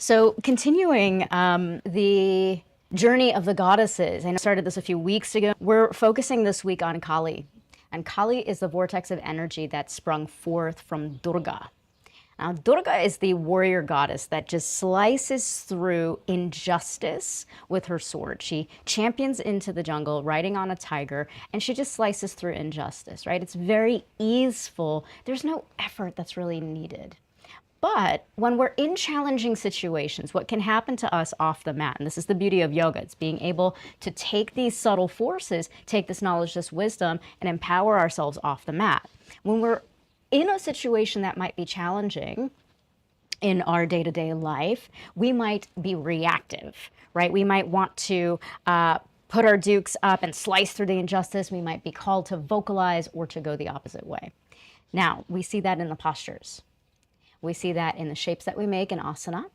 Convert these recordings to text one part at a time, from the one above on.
So continuing the journey of the goddesses, I started this a few weeks ago. We're focusing this week on Kali. And Kali is the vortex of energy that sprung forth from Durga. Now, Durga is the warrior goddess that just slices through injustice with her sword. She champions into the jungle, riding on a tiger, and she just slices through injustice, right? It's very easeful. There's no effort that's really needed. But when we're in challenging situations, what can happen to us off the mat, and this is the beauty of yoga, it's being able to take these subtle forces, take this knowledge, this wisdom, and empower ourselves off the mat. When we're in a situation that might be challenging in our day-to-day life, we might be reactive, right? We might want to put our dukes up and slice through the injustice. We might be called to vocalize or to go the opposite way. Now, we see that in the postures. We see that in the shapes that we make in asana.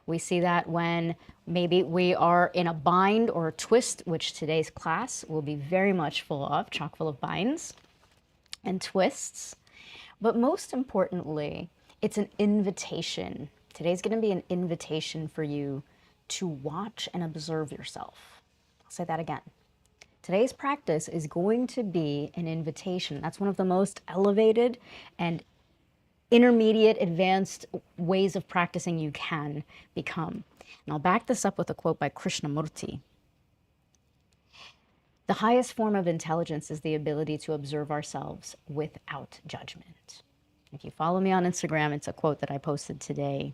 We see that when maybe we are in a bind or a twist, which today's class will be very much full of, chock full of binds and twists. But most importantly, it's an invitation. Today's going to be an invitation for you to watch and observe yourself. I'll say that again. Today's practice is going to be an invitation. That's one of the most elevated and intermediate, advanced ways of practicing you can become. And I'll back this up with a quote by Krishnamurti. The highest form of intelligence is the ability to observe ourselves without judgment. If you follow me on Instagram, it's a quote that I posted today.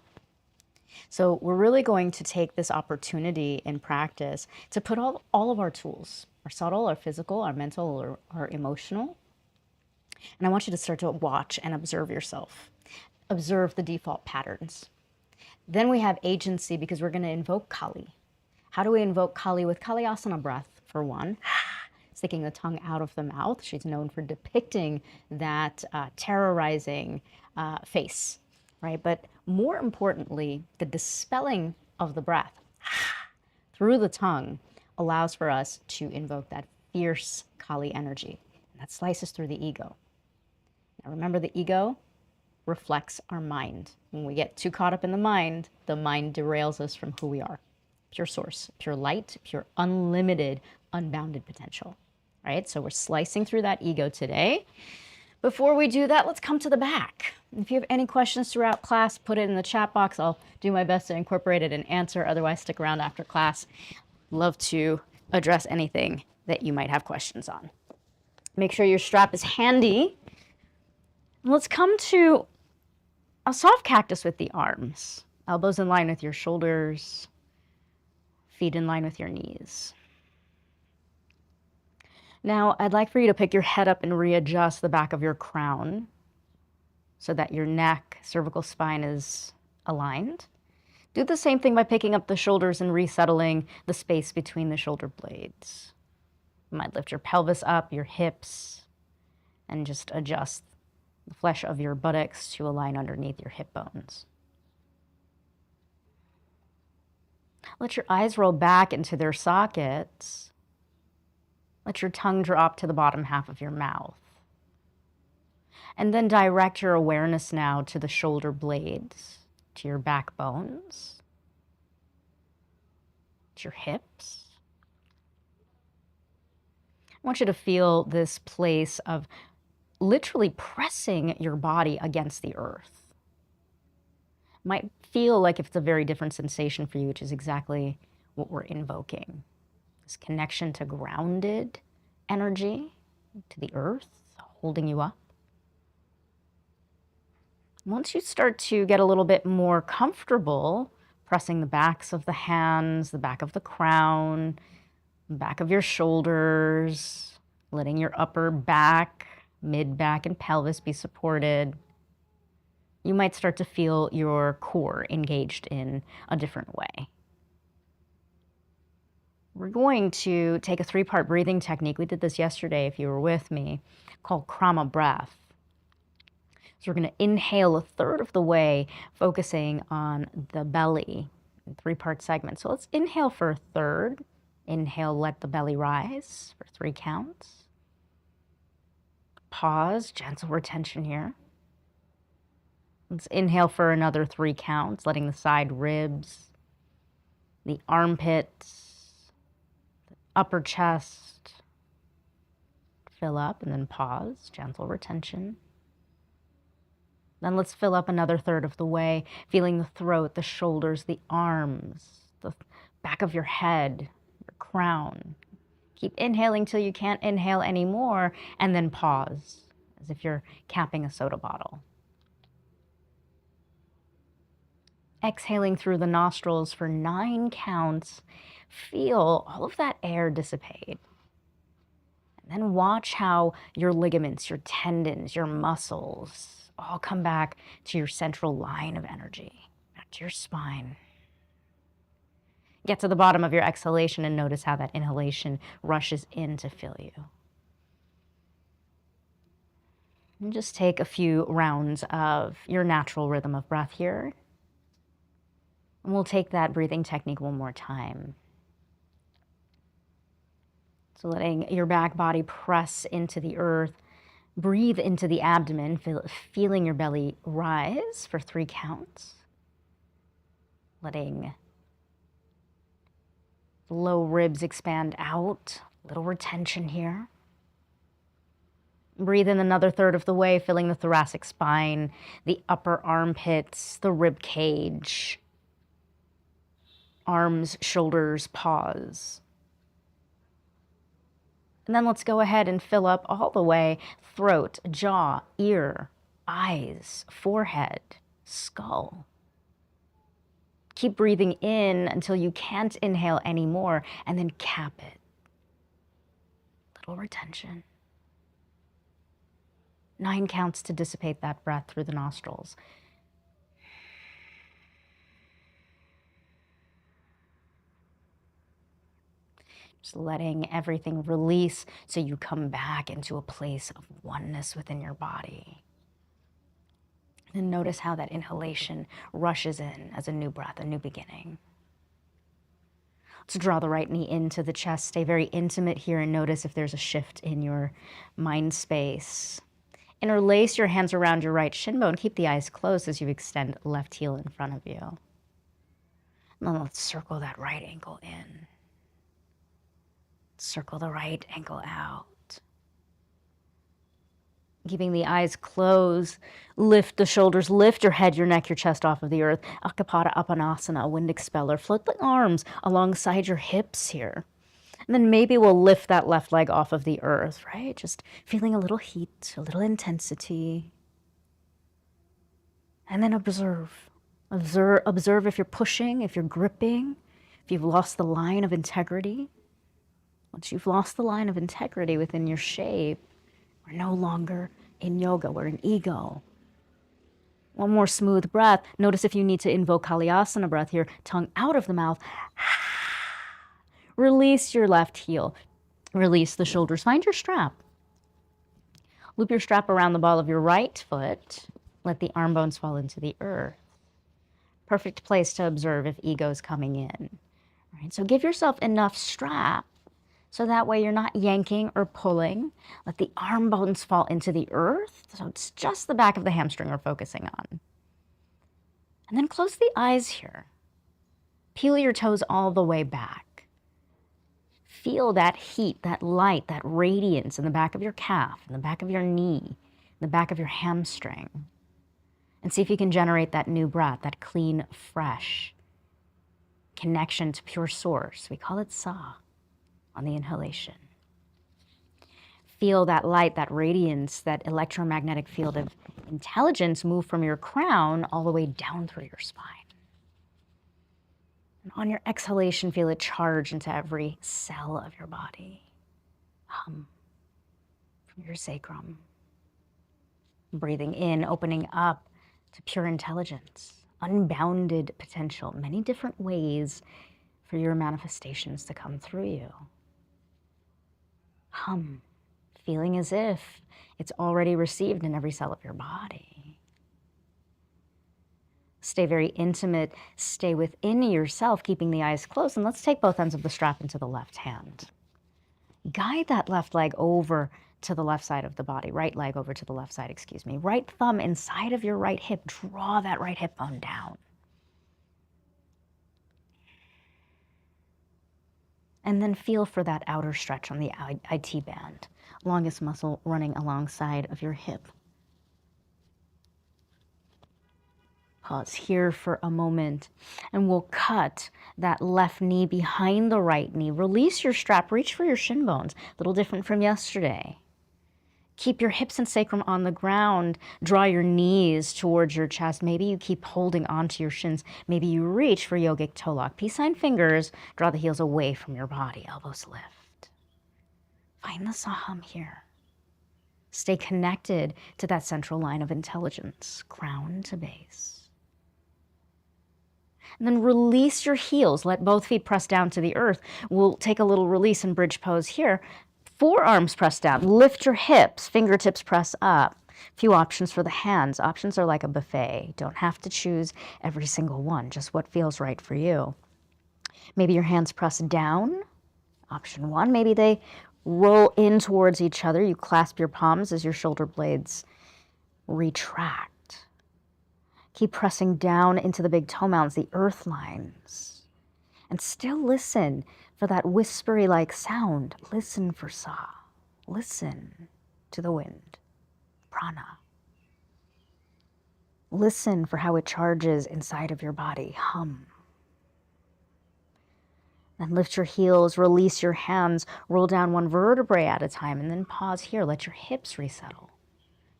So we're really going to take this opportunity in practice to put all of our tools, our subtle, our physical, our mental, or our emotional. And I want you to start to watch and observe yourself. Observe the default patterns. Then we have agency because we're going to invoke Kali. How do we invoke Kali? With Kali asana breath, for one. Sticking the tongue out of the mouth. She's known for depicting that terrorizing face, right? But more importantly, the dispelling of the breath through the tongue allows for us to invoke that fierce Kali energy. And that slices through the ego. Now remember, the ego reflects our mind. When we get too caught up in the mind derails us from who we are. Pure source, pure light, pure unlimited, unbounded potential. Right? So we're slicing through that ego today. Before we do that, let's come to the back. If you have any questions throughout class, put it in the chat box. I'll do my best to incorporate it and answer. Otherwise, stick around after class. Love to address anything that you might have questions on. Make sure your strap is handy. Let's come to a soft cactus with the arms. Elbows in line with your shoulders. Feet in line with your knees. Now, I'd like for you to pick your head up and readjust the back of your crown so that your neck, cervical spine is aligned. Do the same thing by picking up the shoulders and resettling the space between the shoulder blades. You might lift your pelvis up, your hips, and just adjust the flesh of your buttocks to align underneath your hip bones. Let your eyes roll back into their sockets. Let your tongue drop to the bottom half of your mouth. And then direct your awareness now to the shoulder blades, to your backbones, to your hips. I want you to feel this place of literally pressing your body against the earth. It might feel like if it's a very different sensation for you, which is exactly what we're invoking. This connection to grounded energy, to the earth, holding you up. Once you start to get a little bit more comfortable, pressing the backs of the hands, the back of the crown, the back of your shoulders, letting your upper back, mid-back, and pelvis be supported, you might start to feel your core engaged in a different way. We're going to take a 3-part breathing technique. We did this yesterday if you were with me, called Krama breath. So we're going to inhale a third of the way, focusing on the belly in 3-part segments. So let's inhale for a third. Inhale, let the belly rise for 3 counts. Pause, gentle retention here. Let's inhale for another 3 counts, letting the side ribs, the armpits, the upper chest fill up, and then pause, gentle retention. Then let's fill up another third of the way, feeling the throat, the shoulders, the arms, the back of your head, your crown. Keep inhaling till you can't inhale anymore, and then pause, as if you're capping a soda bottle. Exhaling through the nostrils for 9 counts. Feel all of that air dissipate. And then watch how your ligaments, your tendons, your muscles all come back to your central line of energy, back to your spine. Get to the bottom of your exhalation and notice how that inhalation rushes in to fill you. And just take a few rounds of your natural rhythm of breath here. And we'll take that breathing technique one more time. So letting your back body press into the earth, breathe into the abdomen, feeling your belly rise for 3 counts. Letting the low ribs expand out, little retention here. Breathe in another third of the way, filling the thoracic spine, the upper armpits, the rib cage. Arms, shoulders, pause. And then let's go ahead and fill up all the way, throat, jaw, ear, eyes, forehead, skull. Keep breathing in until you can't inhale anymore, and then cap it. Little retention. 9 counts to dissipate that breath through the nostrils. Just letting everything release so you come back into a place of oneness within your body. And notice how that inhalation rushes in as a new breath, a new beginning. Let's draw the right knee into the chest. Stay very intimate here and notice if there's a shift in your mind space. Interlace your hands around your right shin bone. Keep the eyes closed as you extend left heel in front of you. And then let's circle that right ankle in. Circle the right ankle out. Keeping the eyes closed, lift the shoulders, lift your head, your neck, your chest off of the earth. Akapada Apanasana, a wind expeller. Float the arms alongside your hips here. And then maybe we'll lift that left leg off of the earth, right? Just feeling a little heat, a little intensity. And then observe. Observe if you're pushing, if you're gripping, if you've lost the line of integrity. Once you've lost the line of integrity within your shape, we're no longer in yoga, we're in ego. One more smooth breath. Notice if you need to invoke Kalyasana breath here, tongue out of the mouth. Release your left heel. Release the shoulders. Find your strap. Loop your strap around the ball of your right foot. Let the arm bones fall into the earth. Perfect place to observe if ego's coming in. All right, so give yourself enough strap so that way you're not yanking or pulling. Let the arm bones fall into the earth. So it's just the back of the hamstring we're focusing on. And then close the eyes here. Peel your toes all the way back. Feel that heat, that light, that radiance in the back of your calf, in the back of your knee, in the back of your hamstring. And see if you can generate that new breath, that clean, fresh connection to pure source. We call it Sa on the inhalation. Feel that light, that radiance, that electromagnetic field of intelligence move from your crown all the way down through your spine. And on your exhalation, feel it charge into every cell of your body. Hum from your sacrum. Breathing in, opening up to pure intelligence, unbounded potential, many different ways for your manifestations to come through you. Hum, feeling as if it's already received in every cell of your body. Stay very intimate, stay within yourself, keeping the eyes closed, and let's take both ends of the strap into the left hand. Guide that left leg over to the left side of the body, right leg over to the left side, excuse me. Right thumb inside of your right hip, draw that right hip bone down. And then feel for that outer stretch on the IT band, longest muscle running alongside of your hip. Pause here for a moment, and we'll cut that left knee behind the right knee. Release your strap, reach for your shin bones, a little different from yesterday. Keep your hips and sacrum on the ground. Draw your knees towards your chest. Maybe you keep holding onto your shins. Maybe you reach for yogic toe lock. Peace sign fingers. Draw the heels away from your body. Elbows lift. Find the saham here. Stay connected to that central line of intelligence, crown to base. And then release your heels. Let both feet press down to the earth. We'll take a little release in bridge pose here. Forearms press down, lift your hips, fingertips press up. Few options for the hands. Options are like a buffet. Don't have to choose every single one, just what feels right for you. Maybe your hands press down, option one. Maybe they roll in towards each other. You clasp your palms as your shoulder blades retract. Keep pressing down into the big toe mounds, the earth lines. And still listen for that whispery-like sound. Listen for sa. Listen to the wind, prana. Listen for how it charges inside of your body. Hum. Then lift your heels, release your hands, roll down one vertebrae at a time, and then pause here. Let your hips resettle.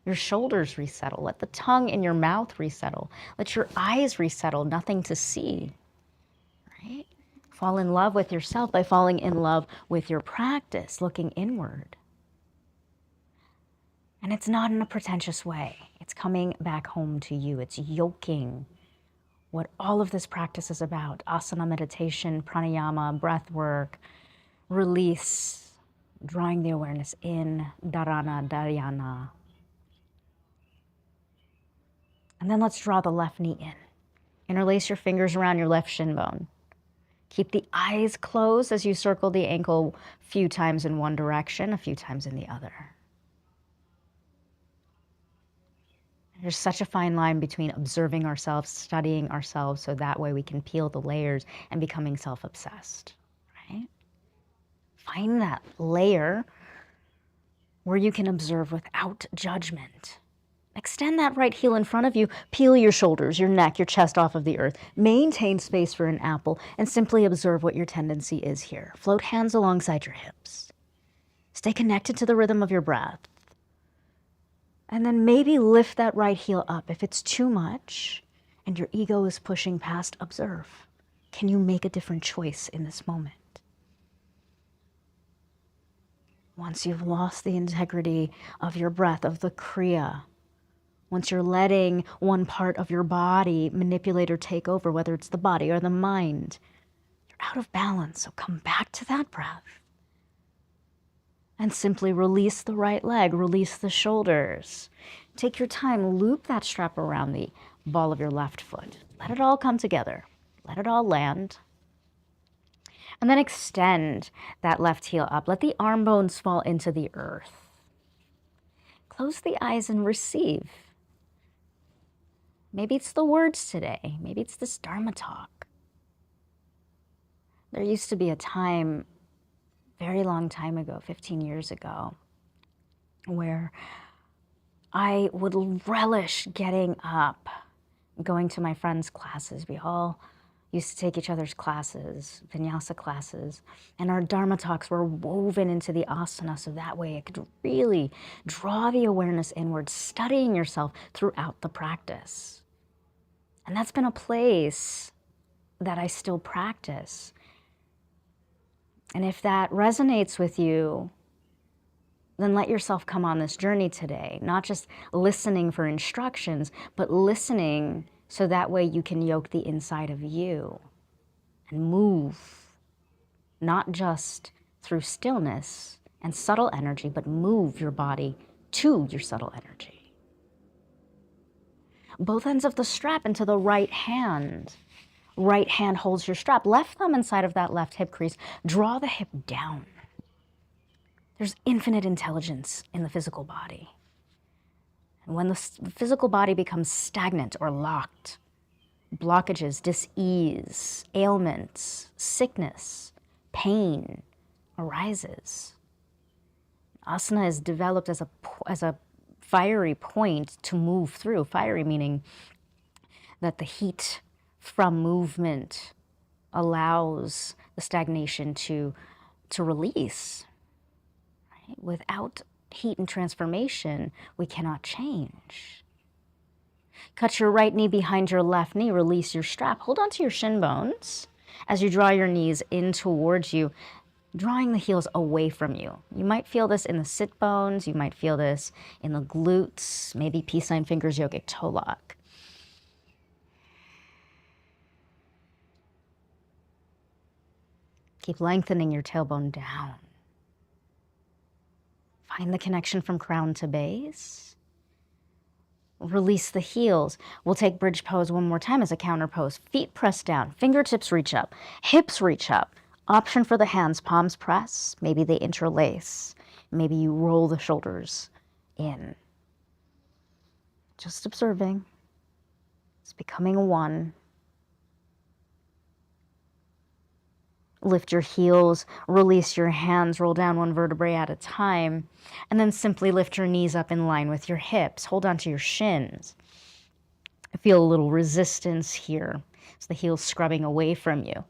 Your shoulders resettle. Let the tongue in your mouth resettle. Let your eyes resettle. Nothing to see. Right? Fall in love with yourself by falling in love with your practice, looking inward. And it's not in a pretentious way. It's coming back home to you. It's yoking what all of this practice is about. Asana meditation, pranayama, breath work, release, drawing the awareness in, dharana, dhyana. And then let's draw the left knee in. Interlace your fingers around your left shin bone. Keep the eyes closed as you circle the ankle a few times in one direction, a few times in the other. There's such a fine line between observing ourselves, studying ourselves, so that way we can peel the layers, and becoming self-obsessed, right? Find that layer where you can observe without judgment. Extend that right heel in front of you. Peel your shoulders, your neck, your chest off of the earth. Maintain space for an apple and simply observe what your tendency is here. Float hands alongside your hips. Stay connected to the rhythm of your breath. And then maybe lift that right heel up. If it's too much and your ego is pushing past, observe. Can you make a different choice in this moment? Once you've lost the integrity of your breath, of the kriya, once you're letting one part of your body manipulate or take over, whether it's the body or the mind, you're out of balance. So come back to that breath and simply release the right leg, release the shoulders. Take your time, loop that strap around the ball of your left foot. Let it all come together. Let it all land. And then extend that left heel up. Let the arm bones fall into the earth. Close the eyes and receive. Maybe it's the words today. Maybe it's this Dharma talk. There used to be a time, very long time ago, 15 years ago, where I would relish getting up, going to my friends' classes. We all used to take each other's classes, vinyasa classes, and our Dharma talks were woven into the asana, so that way it could really draw the awareness inward, studying yourself throughout the practice. And that's been a place that I still practice. And if that resonates with you, then let yourself come on this journey today, not just listening for instructions, but listening so that way you can yoke the inside of you and move, not just through stillness and subtle energy, but move your body to your subtle energy. Both ends of the strap into the right hand. Right hand holds your strap. Left thumb inside of that left hip crease. Draw the hip down. There's infinite intelligence in the physical body. And when the physical body becomes stagnant or locked, blockages, dis-ease, ailments, sickness, pain arises. Asana is developed as a fiery point to move through. Fiery meaning that the heat from movement allows the stagnation to release. Right? Without heat and transformation, we cannot change. Cut your right knee behind your left knee, release your strap. Hold on to your shin bones as you draw your knees in towards you, drawing the heels away from you. You might feel this in the sit bones, you might feel this in the glutes, maybe peace sign fingers, yogic toe lock. Keep lengthening your tailbone down. Find the connection from crown to base. Release the heels. We'll take bridge pose one more time as a counter pose. Feet press down, fingertips reach up, hips reach up. Option for the hands, palms press, maybe they interlace. Maybe you roll the shoulders in. Just observing. It's becoming one. Lift your heels, release your hands, roll down one vertebrae at a time, and then simply lift your knees up in line with your hips. Hold on to your shins. Feel a little resistance here. It's the heels scrubbing away from you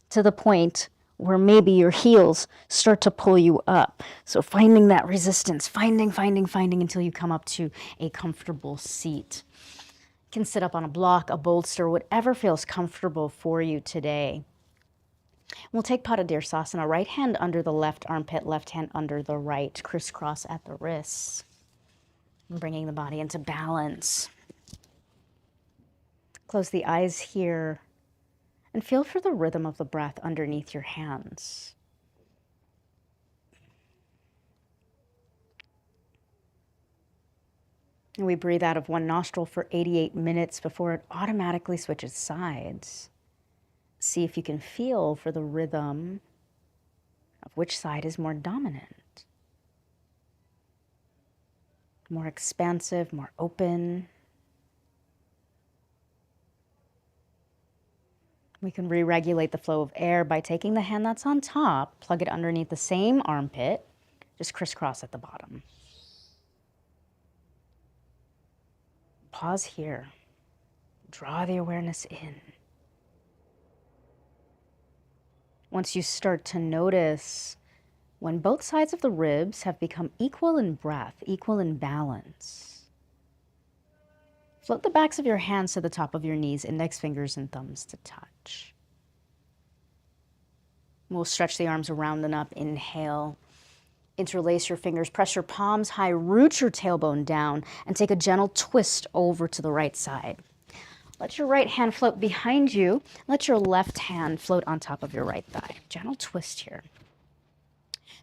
to the point where maybe your heels start to pull you up. So finding that resistance, finding until you come up to a comfortable seat. You can sit up on a block, a bolster, whatever feels comfortable for you today. We'll take Padma, right hand under the left armpit, left hand under the right, crisscross at the wrists. And bringing the body into balance. Close the eyes here and feel for the rhythm of the breath underneath your hands. And we breathe out of one nostril for 88 minutes before it automatically switches sides. See if you can feel for the rhythm of which side is more dominant, more expansive, more open. We can re-regulate the flow of air by taking the hand that's on top, plug it underneath the same armpit, just crisscross at the bottom. Pause here. Draw the awareness in. Once you start to notice when both sides of the ribs have become equal in breath, equal in balance, float the backs of your hands to the top of your knees, index fingers and thumbs to touch. We'll stretch the arms around and up. Inhale. Interlace your fingers, press your palms high, root your tailbone down, and take a gentle twist over to the right side. Let your right hand float behind you. Let your left hand float on top of your right thigh. Gentle twist here.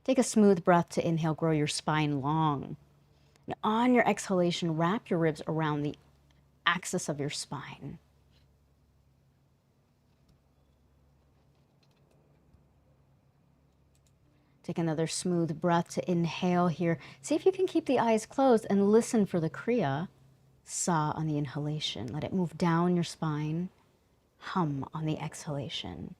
Take a smooth breath to inhale, grow your spine long. And on your exhalation, wrap your ribs around the axis of your spine. Take another smooth breath to inhale here. See if you can keep the eyes closed and listen for the kriya. Sa on the inhalation. Let it move down your spine. Hum on the exhalation.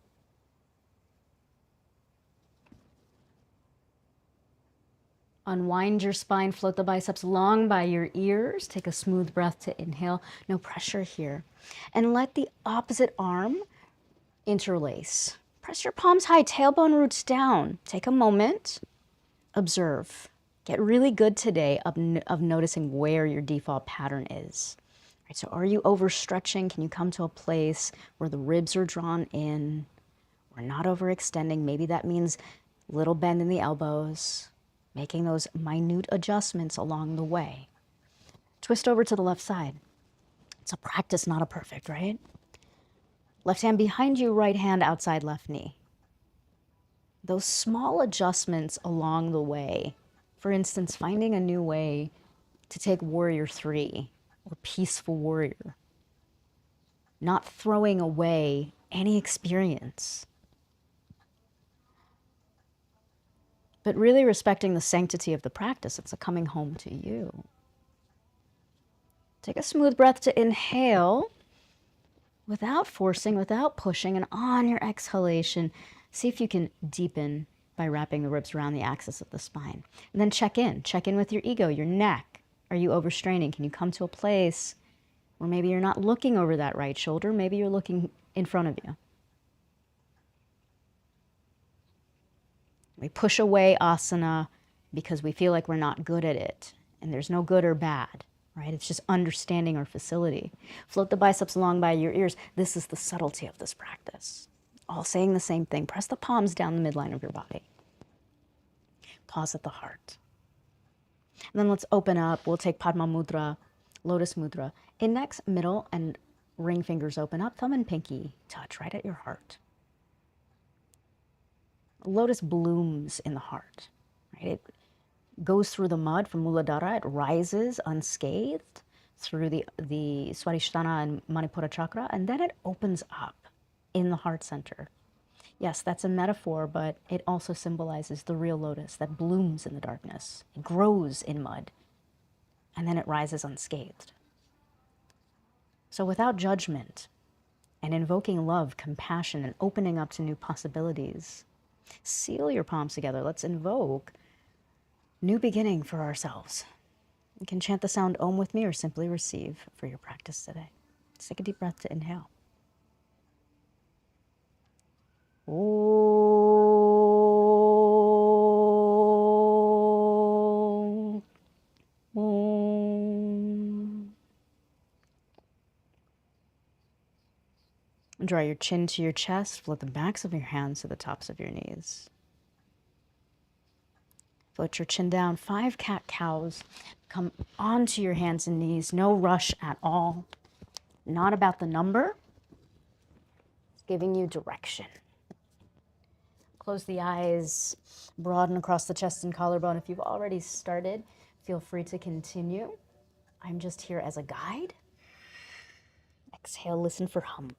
Unwind your spine, float the biceps long by your ears. Take a smooth breath to inhale. No pressure here. And let the opposite arm interlace. Press your palms high, tailbone roots down. Take a moment. Observe. Get really good today of noticing where your default pattern is. All right, so are you overstretching? Can you come to a place where the ribs are drawn in? We're not overextending. Maybe that means a little bend in the elbows, making those minute adjustments along the way. Twist over to the left side. It's a practice, not a perfect, right? Left hand behind you, right hand outside left knee. Those small adjustments along the way. For instance, finding a new way to take warrior 3 or peaceful warrior. Not throwing away any experience. but really respecting the sanctity of the practice. It's a coming home to you. Take a smooth breath to inhale without forcing, without pushing, and on your exhalation, see if you can deepen by wrapping the ribs around the axis of the spine. And then check in with your ego, your neck. Are you overstraining? Can you come to a place where maybe you're not looking over that right shoulder, maybe you're looking in front of you? We push away asana because we feel like we're not good at it, and there's no good or bad, right? It's just understanding our facility. Float the biceps along by your ears. This is the subtlety of this practice. All saying the same thing. Press the palms down the midline of your body. Pause at the heart. And then let's open up. We'll take Padma Mudra, Lotus Mudra. Index, middle, and ring fingers open up. Thumb and pinky touch right at your heart. Lotus blooms in the heart, right? It goes through the mud from Muladhara. It rises unscathed through the Swadhisthana and Manipura chakra, and then it opens up in the heart center. Yes, that's a metaphor, but it also symbolizes the real lotus that blooms in the darkness. It grows in mud, and then it rises unscathed. So without judgment and invoking love, compassion, and opening up to new possibilities, seal your palms together. Let's invoke new beginning for ourselves. You can chant the sound Om with me or simply receive for your practice today. Let's take a deep breath to inhale. Om. Om. Draw your chin to your chest. Float the backs of your hands to the tops of your knees. Float your chin down. 5 cat-cows. Come onto your hands and knees. No rush at all. Not about the number. It's giving you direction. Close the eyes. Broaden across the chest and collarbone. If you've already started, feel free to continue. I'm just here as a guide. Exhale, listen for hum.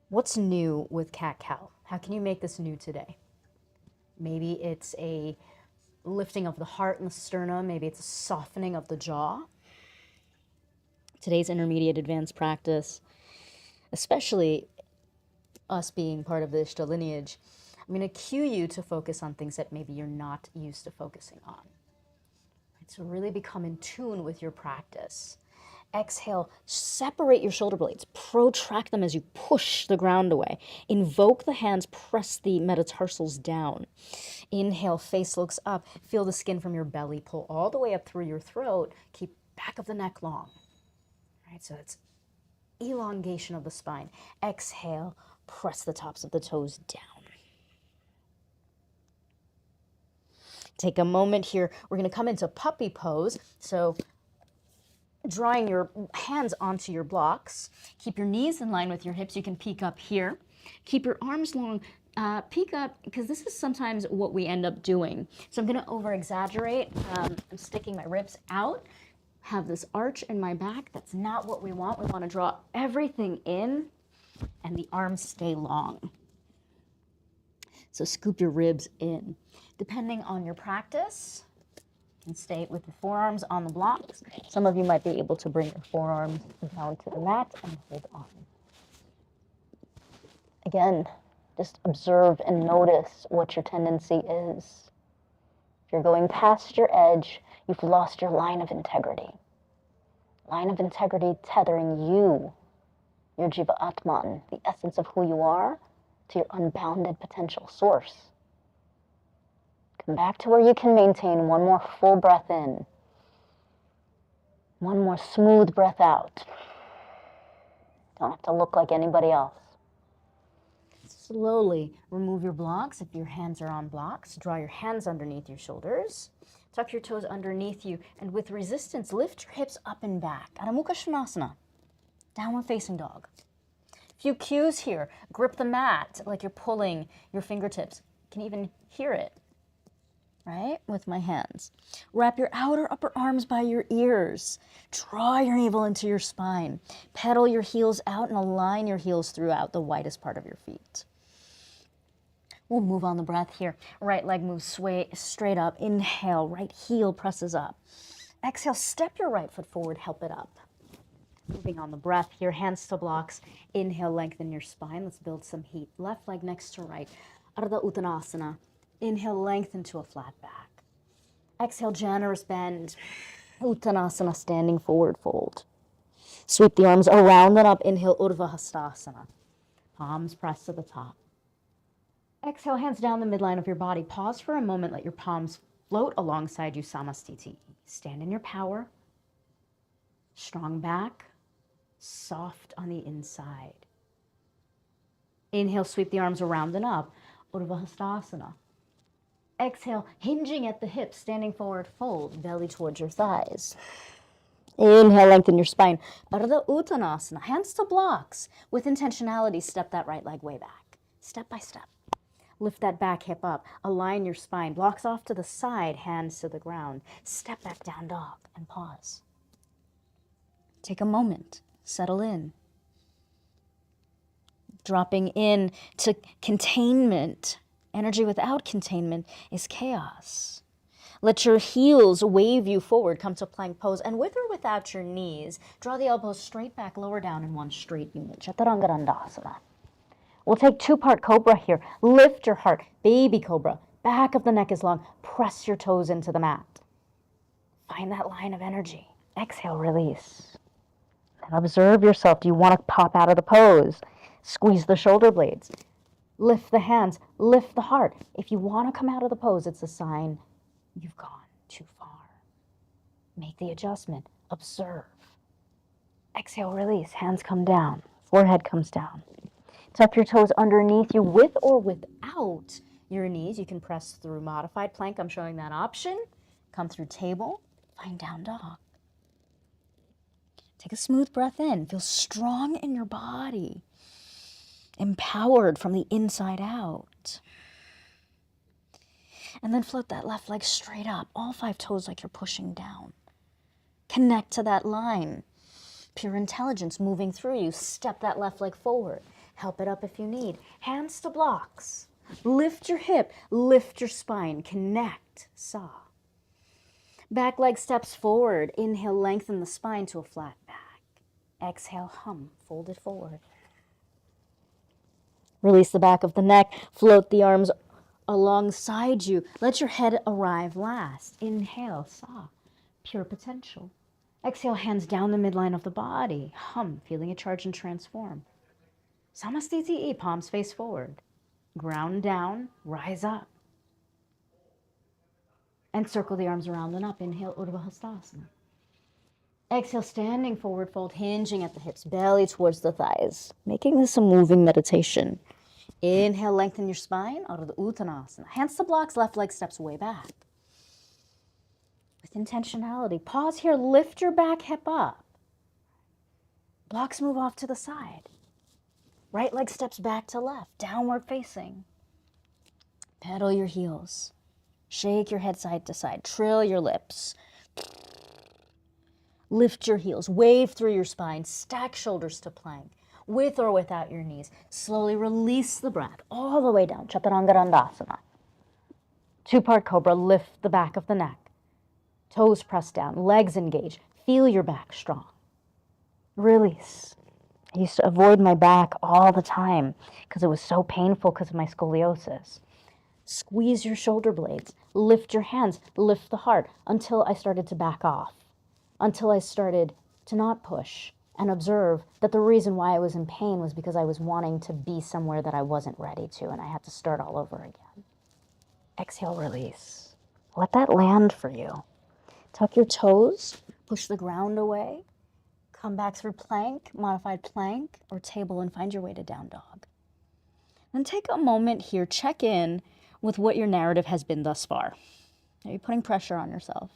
What's new with cat-cow? How can you make this new today? Maybe it's a lifting of the heart and the sternum. Maybe it's a softening of the jaw. Today's intermediate advanced practice, especially us being part of the Ishta lineage, I'm going to cue you to focus on things that maybe you're not used to focusing on. Right? So really become in tune with your practice. Exhale, separate your shoulder blades, protract them as you push the ground away. Invoke the hands, press the metatarsals down. Inhale, face looks up, feel the skin from your belly, pull all the way up through your throat, keep back of the neck long. Right, so it's elongation of the spine. Exhale, press the tops of the toes down. Take a moment here. We're going to come into puppy pose. So drawing your hands onto your blocks. Keep your knees in line with your hips. You can peek up here. Keep your arms long. Peek up, because this is sometimes what we end up doing. So I'm going to over-exaggerate. I'm sticking my ribs out. Have this arch in my back. That's not what we want. We want to draw everything in, and the arms stay long. So scoop your ribs in. Depending on your practice, and stay with the forearms on the blocks. Some of you might be able to bring your forearms down to the mat and hold on. Again, just observe and notice what your tendency is. If you're going past your edge, you've lost your line of integrity. Line of integrity tethering you, your Jiva Atman, the essence of who you are, to your unbounded potential source. Come back to where you can maintain one more full breath in. One more smooth breath out. Don't have to look like anybody else. Slowly remove your blocks. If your hands are on blocks, draw your hands underneath your shoulders. Tuck your toes underneath you, and with resistance, lift your hips up and back. Adho Mukha Svanasana, downward facing dog. A few cues here. Grip the mat like you're pulling your fingertips. You can even hear it. Right, with my hands. Wrap your outer upper arms by your ears. Draw your navel into your spine. Pedal your heels out and align your heels throughout the widest part of your feet. We'll move on the breath here. Right leg moves sway straight up. Inhale, right heel presses up. Exhale, step your right foot forward, help it up. Moving on the breath here, hands to blocks. Inhale, lengthen your spine. Let's build some heat. Left leg next to right. Ardha Uttanasana. Inhale, lengthen to a flat back. Exhale, generous bend. Uttanasana, standing forward fold. Sweep the arms around and up. Inhale, Urdhva Hastasana. Palms press to the top. Exhale, hands down the midline of your body. Pause for a moment. Let your palms float alongside you, Samastiti. Stand in your power. Strong back. Soft on the inside. Inhale, sweep the arms around and up. Urdhva Hastasana. Exhale, hinging at the hips, standing forward, fold, belly towards your thighs. Inhale, lengthen your spine. Ardha Uttanasana. Hands to blocks. With intentionality, step that right leg way back. Step by step. Lift that back hip up. Align your spine. Blocks off to the side, hands to the ground. Step back, down dog, and pause. Take a moment. Settle in. Dropping in to containment. Energy without containment is chaos. Let your heels wave you forward. Come to plank pose. And with or without your knees, draw the elbows straight back, lower down in one straight unit. Chaturanga Dandasana. We'll take two-part cobra here. Lift your heart. Baby cobra. Back of the neck is long. Press your toes into the mat. Find that line of energy. Exhale, release. And observe yourself. Do you want to pop out of the pose? Squeeze the shoulder blades. Lift the hands. Lift the heart. If you want to come out of the pose, it's a sign you've gone too far. Make the adjustment. Observe. Exhale, release. Hands come down. Forehead comes down. Tuck your toes underneath you with or without your knees. You can press through modified plank. I'm showing that option. Come through table. Find down dog. Take a smooth breath in. Feel strong in your body. Empowered from the inside out. And then float that left leg straight up. All 5 toes like you're pushing down. Connect to that line. Pure intelligence moving through you. Step that left leg forward. Help it up if you need. Hands to blocks. Lift your hip. Lift your spine. Connect. Sa. Back leg steps forward. Inhale, lengthen the spine to a flat back. Exhale, hum. Fold it forward. Release the back of the neck. Float the arms alongside you. Let your head arrive last. Inhale, sa. Pure potential. Exhale, hands down the midline of the body. Hum. Feeling a charge and transform. Samastiti, palms face forward. Ground down, rise up. And circle the arms around and up. Inhale, Urdhva Hastasana. Exhale, standing forward fold, hinging at the hips, belly towards the thighs. Making this a moving meditation. Inhale, lengthen your spine, Ardha Uttanasana. Hands to blocks, left leg steps way back. With intentionality, pause here, lift your back hip up. Blocks move off to the side. Right leg steps back to left, downward facing. Pedal your heels. Shake your head side to side. Trill your lips. Lift your heels. Wave through your spine. Stack shoulders to plank. With or without your knees. Slowly release the breath all the way down. Chaturanga Dandasana. Two-part cobra. Lift the back of the neck. Toes press down. Legs engage. Feel your back strong. Release. I used to avoid my back all the time because it was so painful because of my scoliosis. Squeeze your shoulder blades. Lift your hands. Lift the heart until I started to back off. Until I started to not push and observe that the reason why I was in pain was because I was wanting to be somewhere that I wasn't ready to, and I had to start all over again. Exhale, release. Let that land for you. Tuck your toes. Push the ground away. Come back through plank, modified plank, or table and find your way to down dog. Then take a moment here, check in with what your narrative has been thus far. Are you putting pressure on yourself?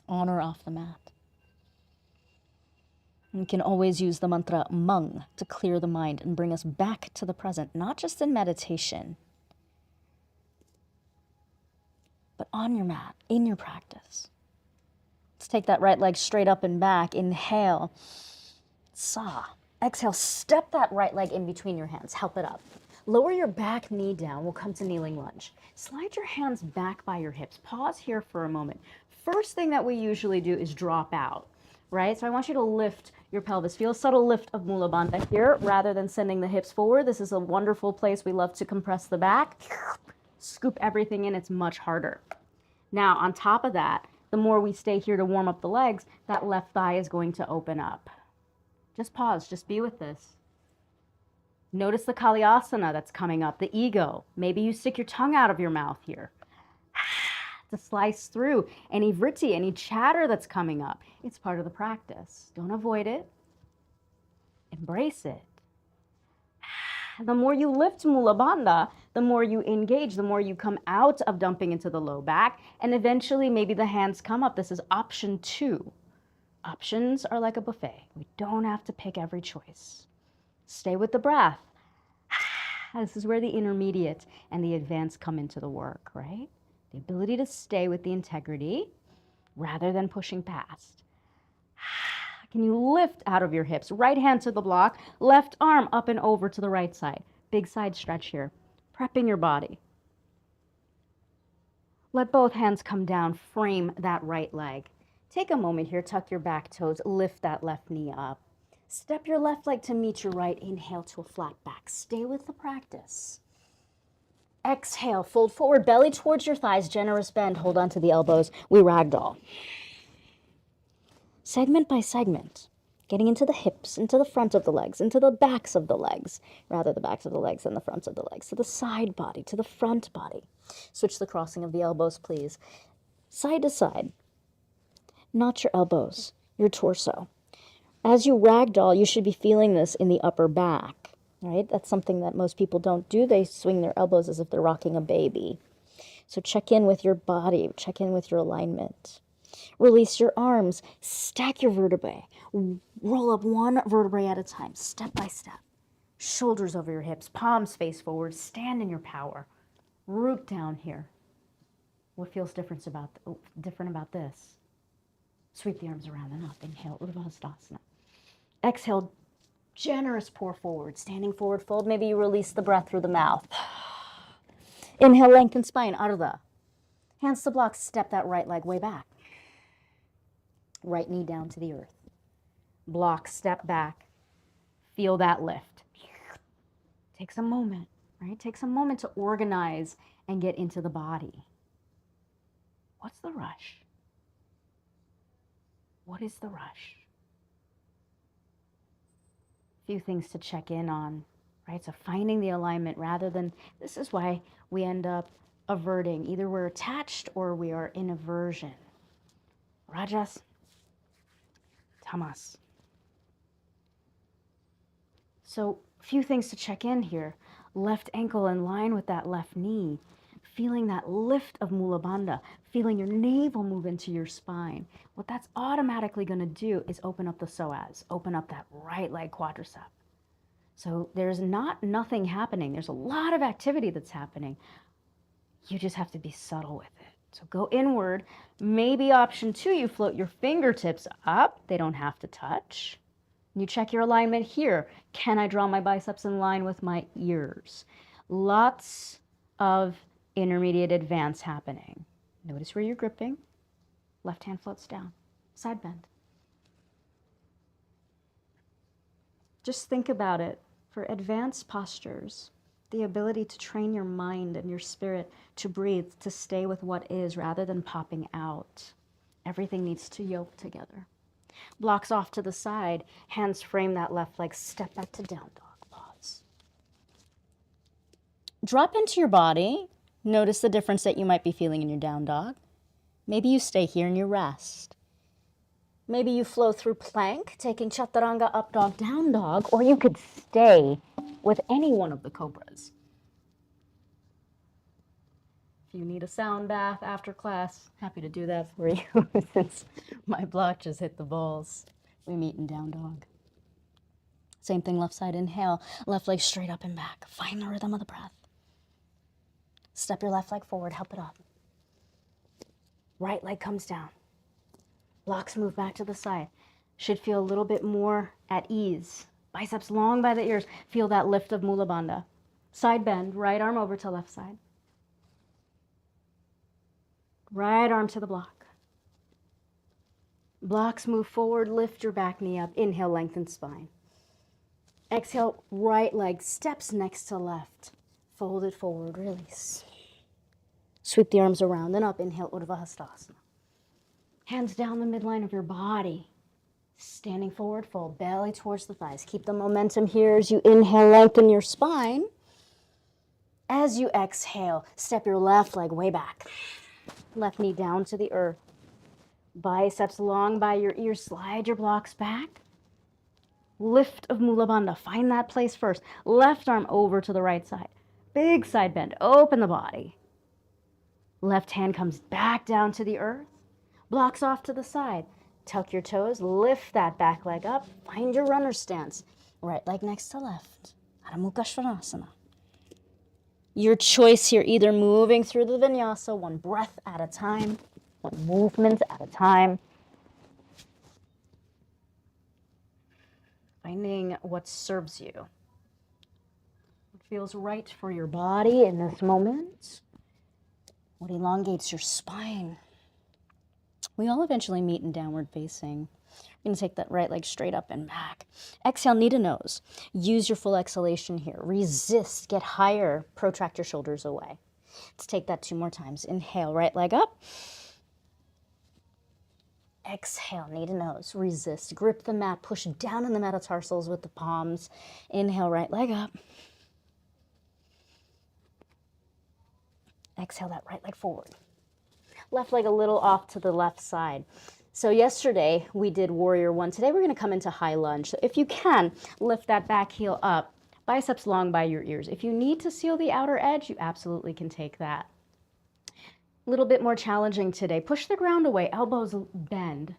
On or off the mat? You can always use the mantra mung to clear the mind and bring us back to the present, not just in meditation, but on your mat, in your practice. Let's take that right leg straight up and back. Inhale, sa. Exhale, step that right leg in between your hands. Help it up. Lower your back knee down. We'll come to kneeling lunge. Slide your hands back by your hips. Pause here for a moment. First thing that we usually do is drop out, right? So I want you to lift your pelvis. Feel a subtle lift of Mula Bandha here rather than sending the hips forward. This is a wonderful place. We love to compress the back. Scoop everything in. It's much harder. Now, on top of that, the more we stay here to warm up the legs, that left thigh is going to open up. Just pause. Just be with this. Notice the Kalyasana that's coming up, the ego. Maybe you stick your tongue out of your mouth here to slice through any vritti, any chatter that's coming up. It's part of the practice. Don't avoid it. Embrace it. The more you lift Mula Bandha, the more you engage, the more you come out of dumping into the low back, and eventually maybe the hands come up. This is option 2. Options are like a buffet. We don't have to pick every choice. Stay with the breath. This is where the intermediate and the advanced come into the work, right? The ability to stay with the integrity rather than pushing past. Can you lift out of your hips? Right hand to the block, left arm up and over to the right side. Big side stretch here. Prepping your body. Let both hands come down. Frame that right leg. Take a moment here. Tuck your back toes. Lift that left knee up. Step your left leg to meet your right. Inhale to a flat back. Stay with the practice. Exhale, fold forward, belly towards your thighs, generous bend. Hold on to the elbows. We ragdoll. Segment by segment, getting into the hips, into the front of the legs, into the backs of the legs, rather the backs of the legs than the fronts of the legs, to the side body, to the front body. Switch the crossing of the elbows, please. Side to side. Not your elbows, your torso. As you ragdoll, you should be feeling this in the upper back, right? That's something that most people don't do. They swing their elbows as if they're rocking a baby. So check in with your body, check in with your alignment. Release your arms, stack your vertebrae. Roll up one vertebrae at a time, step by step. Shoulders over your hips, palms face forward, stand in your power. Root down here. What feels different about this? Sweep the arms around and up. Inhale, Urdhva. Exhale, generous pour forward, standing forward fold. Maybe you release the breath through the mouth. Inhale, lengthen spine, Ardha. Hands to block, step that right leg way back. Right knee down to the earth. Block, step back. Feel that lift. Takes a moment, right? Takes a moment to organize and get into the body. What's the rush? What is the rush? Few things to check in on, right? So finding the alignment rather than, this is why we end up averting. Either we're attached or we are in aversion. Rajas Tamas. So few things to check in here. Left ankle in line with that left knee. Feeling that lift of Mula Bandha, feeling your navel move into your spine. What that's automatically going to do is open up the psoas, open up that right leg quadricep. So there's nothing happening. There's a lot of activity that's happening. You just have to be subtle with it. So go inward. Maybe option 2, you float your fingertips up. They don't have to touch. You check your alignment here. Can I draw my biceps in line with my ears? Lots of intermediate advance happening. Notice where you're gripping. Left hand floats down. Side bend. Just think about it. For advanced postures, the ability to train your mind and your spirit to breathe, to stay with what is rather than popping out. Everything needs to yoke together. Blocks off to the side. Hands frame that left leg. Step back to down dog. Pause. Drop into your body. Notice the difference that you might be feeling in your down dog. Maybe you stay here and you rest. Maybe you flow through plank, taking chaturanga, up dog, down dog, or you could stay with any one of the cobras. If you need a sound bath after class, happy to do that for you since my block just hit the balls. We meet in down dog. Same thing, left side, inhale, left leg straight up and back. Find the rhythm of the breath. Step your left leg forward, help it up. Right leg comes down. Blocks move back to the side. Should feel a little bit more at ease. Biceps long by the ears. Feel that lift of Mula Bandha. Side bend, right arm over to left side. Right arm to the block. Blocks move forward, lift your back knee up. Inhale, lengthen spine. Exhale, right leg steps next to left. Fold it forward, release. Sweep the arms around and up. Inhale, Urdhva Hastasana. Hands down the midline of your body. Standing forward, fold, belly towards the thighs. Keep the momentum here as you inhale, lengthen your spine. As you exhale, step your left leg way back. Left knee down to the earth. Biceps long by your ears. Slide your blocks back. Lift of Mula Bandha. Find that place first. Left arm over to the right side. Big side bend. Open the body. Left hand comes back down to the earth. Blocks off to the side. Tuck your toes. Lift that back leg up. Find your runner stance. Right leg next to left. Adho Mukha Svanasana. Your choice here, either moving through the vinyasa, one breath at a time, one movement at a time. Finding what serves you. What feels right for your body in this moment. What elongates your spine. We all eventually meet in downward facing. We're going to take that right leg straight up and back. Exhale, knee to nose. Use your full exhalation here. Resist, get higher, protract your shoulders away. Let's take that 2 more times. Inhale, right leg up. Exhale, knee to nose. Resist, grip the mat, push down in the metatarsals with the palms. Inhale, right leg up. Exhale that right leg forward. Left leg a little off to the left side. So yesterday we did warrior one. Today we're going to come into high lunge. So if you can, lift that back heel up, biceps long by your ears. If you need to seal the outer edge, you absolutely can take that. A little bit more challenging today. Push the ground away, elbows bend,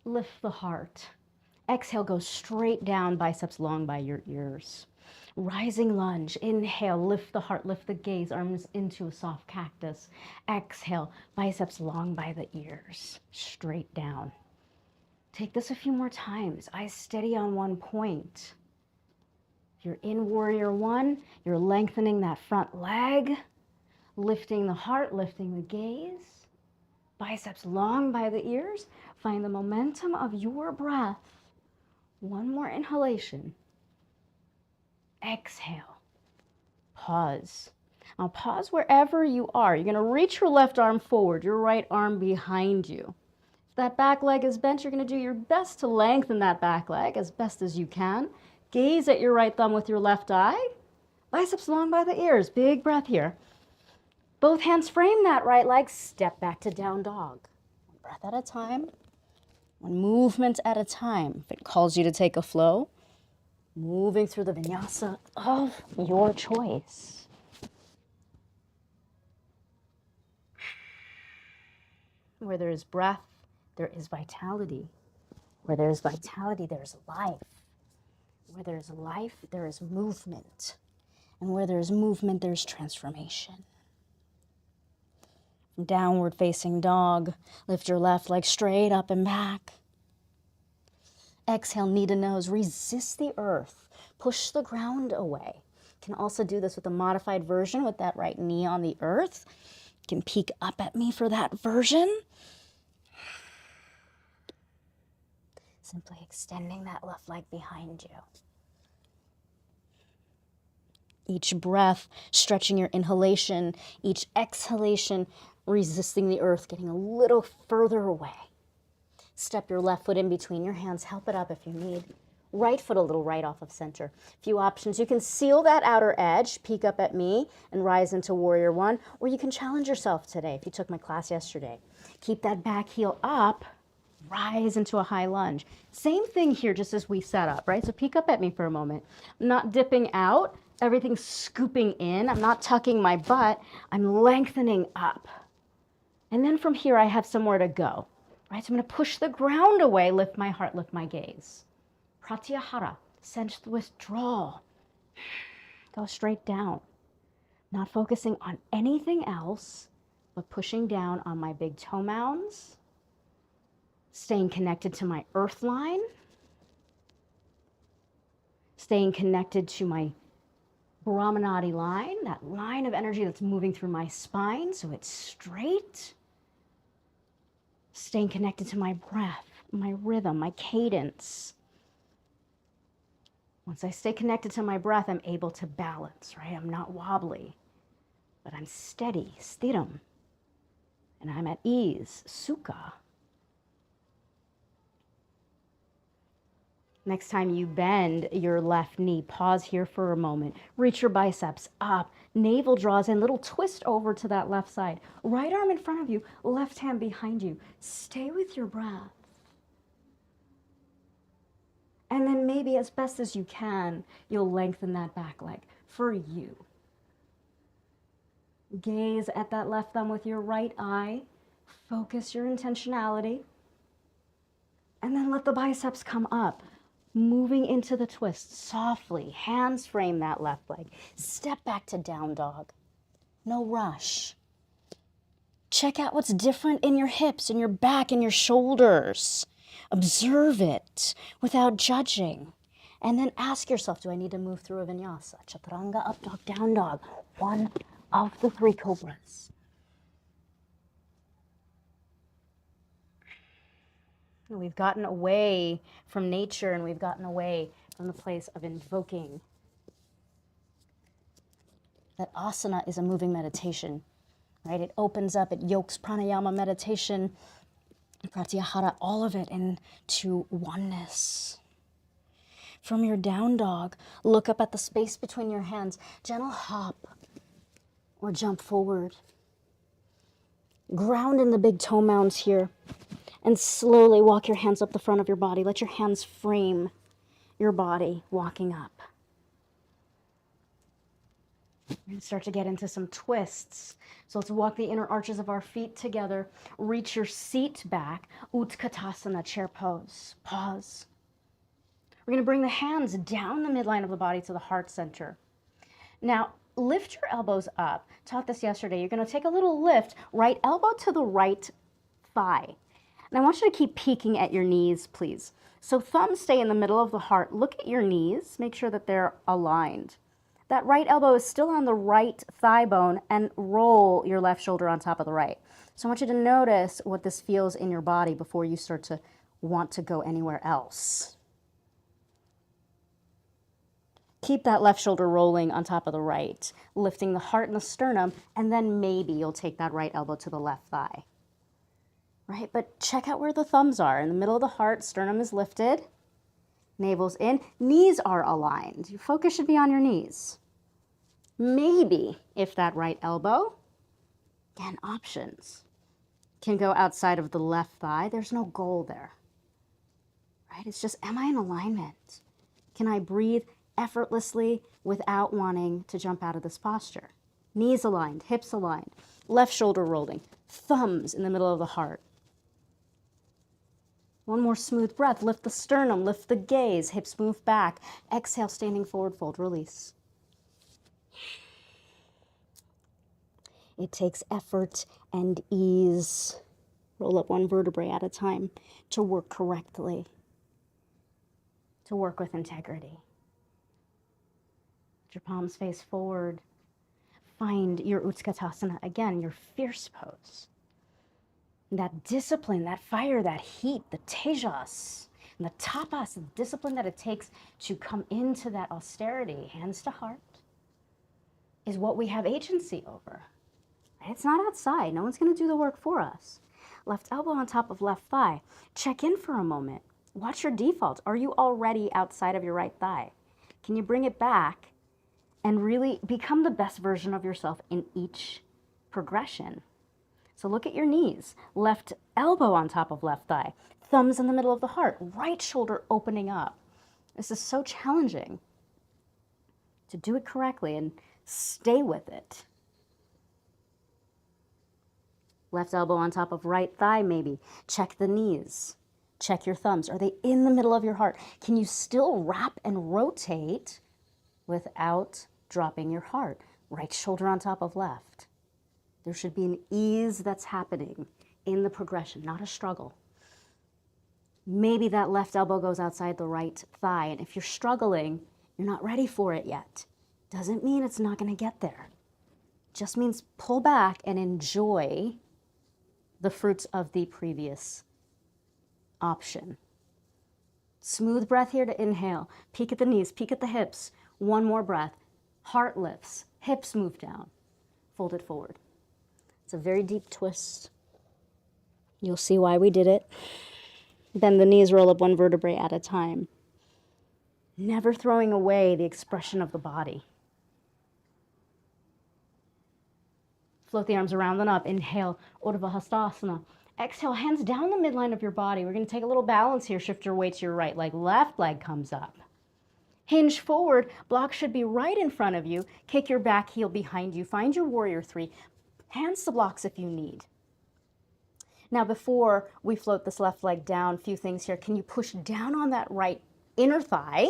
lift the heart. Exhale, go straight down, biceps long by your ears. Rising lunge, inhale, lift the heart, lift the gaze, arms into a soft cactus. Exhale, biceps long by the ears, straight down. Take this a few more times. Eyes steady on one point. If you're in warrior one, you're lengthening that front leg, lifting the heart, lifting the gaze. Biceps long by the ears. Find the momentum of your breath. One more inhalation. Exhale. Pause. Now pause wherever you are. You're going to reach your left arm forward, your right arm behind you. If that back leg is bent, you're going to do your best to lengthen that back leg as best as you can. Gaze at your right thumb with your left eye. Biceps long by the ears. Big breath here. Both hands frame that right leg. Step back to down dog. One breath at a time. One movement at a time. If it calls you to take a flow, moving through the vinyasa of your choice. Where there is breath, there is vitality. Where there is vitality, there is life. Where there is life, there is movement. And where there is movement, there is transformation. Downward facing dog. Lift your left leg straight up and back. Exhale, knee to nose. Resist the earth. Push the ground away. You can also do this with a modified version with that right knee on the earth. You can peek up at me for that version. Simply extending that left leg behind you. Each breath, stretching your inhalation. Each exhalation, resisting the earth, getting a little further away. Step your left foot in between your hands. Help it up if you need. Right foot a little right off of center. A few options. You can seal that outer edge, peek up at me, and rise into warrior one. Or you can challenge yourself today if you took my class yesterday. Keep that back heel up. Rise into a high lunge. Same thing here, just as we set up, right? So peek up at me for a moment. I'm not dipping out. Everything's scooping in. I'm not tucking my butt. I'm lengthening up. And then from here, I have somewhere to go. Right, so I'm going to push the ground away, lift my heart, lift my gaze. Pratyahara, sense the withdrawal. Go straight down. Not focusing on anything else, but pushing down on my big toe mounds. Staying connected to my earth line. Staying connected to my Brahmanadi line, that line of energy that's moving through my spine so it's straight. Staying connected to my breath, my rhythm, my cadence. Once I stay connected to my breath, I'm able to balance, right? I'm not wobbly, but I'm steady, sthiram. And I'm at ease, sukha. Next time you bend your left knee, pause here for a moment. Reach your biceps up. Navel draws in, little twist over to that left side. Right arm in front of you, left hand behind you. Stay with your breath. And then maybe as best as you can, you'll lengthen that back leg for you. Gaze at that left thumb with your right eye. Focus your intentionality. And then let the biceps come up. Moving into the twist softly. Hands frame that left leg. Step back to down dog. No rush. Check out what's different in your hips, in your back, in your shoulders. Observe it without judging. And then ask yourself, do I need to move through a vinyasa? Chaturanga, up dog, down dog. One of the three cobras. We've gotten away from nature and we've gotten away from the place of invoking. That asana is a moving meditation, right? It opens up, it yokes pranayama meditation, pratyahara, all of it into oneness. From your down dog, look up at the space between your hands, gentle hop or jump forward. Ground in the big toe mounds here. And slowly walk your hands up the front of your body. Let your hands frame your body walking up. We're going to start to get into some twists. So let's walk the inner arches of our feet together. Reach your seat back. Utkatasana, chair pose. Pause. We're going to bring the hands down the midline of the body to the heart center. Now, lift your elbows up. Taught this yesterday. You're going to take a little lift. Right elbow to the right thigh. And I want you to keep peeking at your knees, please. So thumbs stay in the middle of the heart. Look at your knees. Make sure that they're aligned. That right elbow is still on the right thigh bone, and roll your left shoulder on top of the right. So I want you to notice what this feels in your body before you start to want to go anywhere else. Keep that left shoulder rolling on top of the right, lifting the heart and the sternum, and then maybe you'll take that right elbow to the left thigh. Right, but check out where the thumbs are. In the middle of the heart, sternum is lifted, navel's in, knees are aligned. Your focus should be on your knees. Maybe if that right elbow, again, options, can go outside of the left thigh, there's no goal there. Right, it's just, am I in alignment? Can I breathe effortlessly without wanting to jump out of this posture? Knees aligned, hips aligned, left shoulder rolling, thumbs in the middle of the heart. One more smooth breath. Lift the sternum, lift the gaze, hips move back. Exhale, standing forward fold, release. It takes effort and ease. Roll up one vertebrae at a time to work correctly, to work with integrity. Let your palms face forward. Find your Utkatasana, again, your fierce pose. That discipline, that fire, that heat, the tejas, and the tapas, the discipline that it takes to come into that austerity, hands to heart, is what we have agency over. It's not outside. No one's going to do the work for us. Left elbow on top of left thigh. Check in for a moment. Watch your default. Are you already outside of your right thigh? Can you bring it back and really become the best version of yourself in each progression? So look at your knees. Left elbow on top of left thigh. Thumbs in the middle of the heart. Right shoulder opening up. This is so challenging to do it correctly and stay with it. Left elbow on top of right thigh maybe. Check the knees. Check your thumbs. Are they in the middle of your heart? Can you still wrap and rotate without dropping your heart? Right shoulder on top of left. There should be an ease that's happening in the progression, not a struggle. Maybe that left elbow goes outside the right thigh, and if you're struggling, you're not ready for it yet. Doesn't mean it's not going to get there. Just means pull back and enjoy the fruits of the previous option. Smooth breath here to inhale. Peek at the knees, peek at the hips. One more breath. Heart lifts, hips move down. Fold it forward. It's a very deep twist. You'll see why we did it. Bend the knees, roll up one vertebrae at a time. Never throwing away the expression of the body. Float the arms around and up. Inhale, Urdhva Hastasana. Exhale, hands down the midline of your body. We're going to take a little balance here. Shift your weight to your right leg. Left leg comes up. Hinge forward. Block should be right in front of you. Kick your back heel behind you. Find your warrior three. Hands to blocks if you need. Now, before we float this left leg down, a few things here. Can you push down on that right inner thigh?